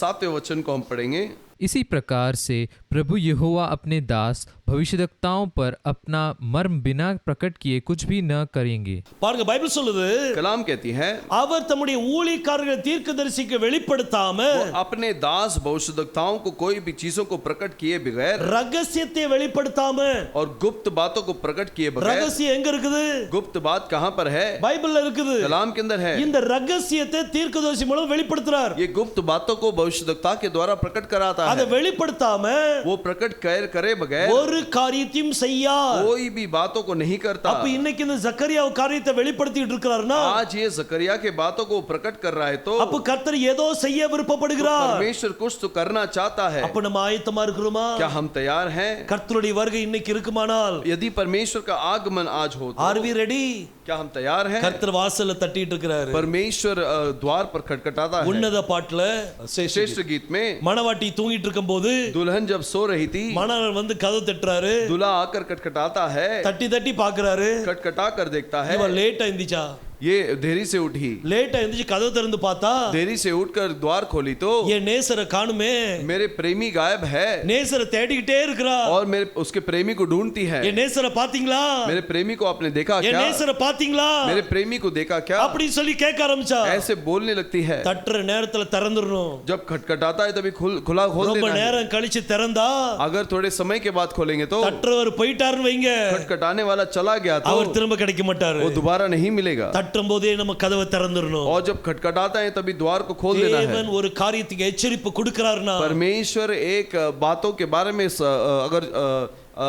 7वें वचन को हम पढ़ेंगे। इसी प्रकार से प्रभु यहोवा अपने दास भविष्यद्वक्ताओं पर अपना मर्म बिना प्रकट किए कुछ भी न करेंगे। பாருங்க பைபிள் சொல்லுது, कलाम कहती है அவர் தம்முடைய ஊழியக்காரர்களை தீர்க்கதரிசிக்கு வெளிப்படுத்தாம वो अपने दास भविष्यद्वक्ताओं को कोई भी चीजों को प्रकट किए बगैर ரகசியத்தை வெளிப்படுத்தாம, और गुप्त बातों को प्रकट किए बगैर, ரகசியம் எங்க இருக்குது? गुप्त बात कहाँ पर है? பைபிள்ல இருக்குது. कलाम के अंदर है। இந்த ரகசியத்தை தீர்க்கதரிசி மூலம் வெளிப்படுத்துறார். ये गुप्त बातों को भविष्यद्वक्ता के द्वारा प्रकट कराता அதை है। வெளிப்படுத்தாம वो प्रकट करे बगैर ஒரு காரியத்தையும் செய்யார். कोई भी बातों को नहीं करता। அப்ப இன்னைக்கு இந்த ஜக்கரியா காரியத்தை வெளிப்படுத்திட்டு இருக்காருன்னா आज ये जकरिया के बातों को प्रकट कर रहा है, तो அப்ப கர்த்தர் ஏதோ செய்ய விருப்பப்படுகிறார். परमेश्वर कुछ तो करना चाहता है। அப்ப நம்ம ஆயத்தமா இருக்கிறோமா? क्या हम तैयार हैं? கர்த்தருடைய வருகை இன்னைக்கு இருக்குமானால் यदि परमेश्वर का आगमन आज हो तो ஆர் வி ரெடி? क्या हम तैयार हैं? கர்த்தர் வாசல்ல தட்டிட்டு இருக்கிறாரு. परमेश्वर द्वार पर खटखटाता है। உன்னத பாட்டுல श्रेष्ठ गीत में மணவாட்டி தூங்கிட்டு இருக்கும்போது दुल्हन जब सो रही थी, மணவன் வந்து கதவு தட்டுறாரு. दूल्हा आकर खटखटाता है, தட்டி தட்டி பாக்குறாரு. खटखटा कर देखता है। இவ லேட்டா எந்திச்சா, ये देरी से उठी, லேட்டா எந்திச்சு கதவு திறந்து பார்த்தா देरी से उठकर द्वार खोली तो என் நேசரை காணுமே. मेरे प्रेमी गायब है, நேசரை தேடிக்கிட்டே இருக்கிறா. और मेरे उसके प्रेमी को ढूंढती है। என் நேசரை பாத்தீங்களா? मेरे प्रेमी को आपने देखा என் क्या? நேசரை பாத்தீங்களா? मेरे प्रेमी को देखा क्या? அப்படி சொல்லி கேட்க ஆரம்பிச்சா. ऐसे बोलने लगती है। தட்டுற நேரத்துல திறந்துறணும். जब खटखटाता है तभी खुला खोल ரொம்ப देना है। நேரம் கழிச்சு திறந்தா अगर थोड़े समय के बाद खोलेंगे तो தட்டுறவர் போயிட்டாருன்னு வைங்க, खटखटाने वाला चला गया तो அவர் திரும்ப கிடைக்க மாட்டாரு. वो दोबारा नहीं मिलेगा। தட்டும் போதே நம்ம கதவை திறந்துறணும். और जब खटखटाता है तभी द्वार को खोल देना है। தேவன் ஒரு காரியத்துக்கு எச்சரிப்பு கொடுக்கறாருன்னா परमेश्वर एक बातों के बारे में अगर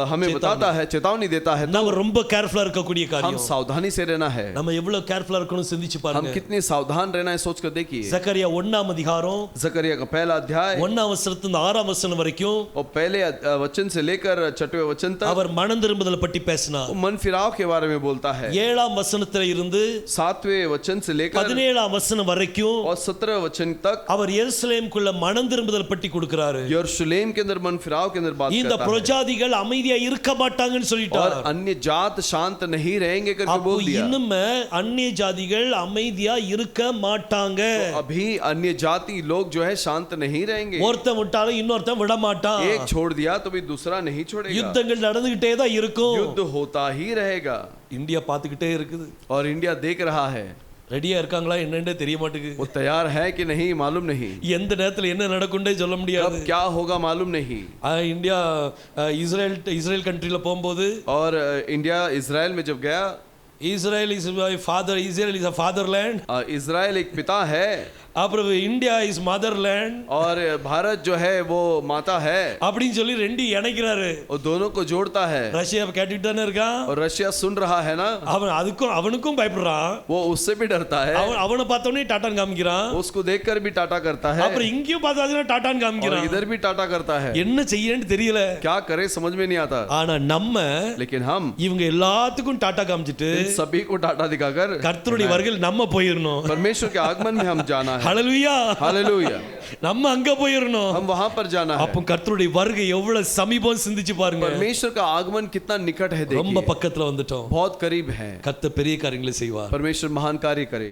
हमें बताता है, चेतावनी देता है, நம்ம ரொம்ப கேர்ஃபுல்லா இருக்கக்கூடிய हम காரியம். सावधानी से रहना है। நம்ம எவ்வளவு கேர்ஃபுல்லா இருக்கணும் சிந்திச்சு हम பாருங்க. कितने सावधान रहना है सोच कर देखिए। சக்கரியா 1ஆம் அதிகாரம் जकरिया का पहला अध्याय 1ஆம் வசனத்துல 6ஆம் வசனம் வரைக்கும் और पहले वचन से लेकर 6वें वचन तक அவர் மனம் திரும்புதல் பற்றி பேசினார். वो मन फिराव के बारे में बोलता है। 7ஆம் வசனத்துல இருந்து 7वें वचन से लेकर 17ஆம் வசனம் வரைக்கும் और 17 वचन तक அவர் எருசலேமுக்குள்ள மனம் திரும்புதல் பற்றி கொடுக்கிறாரு. यरूशलेम के अंदर मन फिराव के अंदर बात இந்த करता है। பிரஜாதிகள் அமைதியா இருக்க மாட்டாங்கன்னு और சொல்லிட்டார். अन्य जात शांत नहीं रहेंगे करके அப்போ बोल दिया। இன்னுமே அந்நிய ஜாதிகள் அமைதியா இருக்க மாட்டாங்க. अभी अन्य जाति लोग जो है शांत नहीं रहेंगे। ஒருத்தன் விட்டாலும் இன்னொருத்தன் விட மாட்டான். एक छोड़ दिया तो भी दूसरा नहीं छोड़ेगा। யுத்தங்கள் நடந்துகிட்டே தான் இருக்கும். युद्ध होता ही रहेगा। இந்தியா பாத்துக்கிட்டே இருக்குது. और इंडिया देख रहा है। ரெடியா இருக்காங்களா என்னன்னே தெரிய மாட்டேங்குது. वो तैयार है कि नहीं मालूम नहीं। எந்த நேரத்துல என்ன நடக்கும்னே சொல்ல முடியாது. कब क्या होगा मालूम नहीं। இந்தியா இஸ்ரேல் கண்ட்ரில போகும்போது और इंडिया इजराइल में जब गया, Israel is father, Israel is a fatherland. Israel एक पिता है அப்புறம் இந்தியா இஸ் மதர்லேண்ட் और भारत जो है वो माता है, அப்படின்னு சொல்லி ரெண்டு இணைக்கிறாரு. और दोनों को जोड़ता है। ரஷ்யா கேட்டுட்டு தானே இருக்கான். और रशिया सुन रहा है ना, அவனுக்கும் பயப்படுறான். वो उससे भी डरता है। அவனை பார்த்தோன்னே டாட்டான் காமிக்கிறான். उसको देखकर भी टाटा करता है। அப்புறம் இங்கேயும் பார்த்தாச்சுன்னா டாட்டான் और காமிக்கிறான். इधर भी टाटा करता है। என்ன செய்யன்னு தெரியல. क्या करे समझ में नहीं आता। ஆனா நம்ம लेकिन हम இவங்க எல்லாத்துக்கும் டாட்டா காமிச்சிட்டு इन सभी को टाटा दिखाकर கர்த்தருடைய வருகையில் நம்ம போயிரணும். परमेश्वर के आगमन में हम जाना है। ஹalleluya. हालेलुया। நம்ம அங்க போயிரணும். हम वहां पर जाना है। அப்ப கர்த்தருடைய வருகை எவ்வளவு சமீபம் சிந்திச்சு பாருங்க. परमेश्वर का आगमन कितना निकट है देखिए। ரொம்ப பக்கத்துல வந்துட்டோம். बहुत करीब है। கர்த்தர் பெரிய காரியங்களை செய்வார். परमेश्वर महान कार्य करे।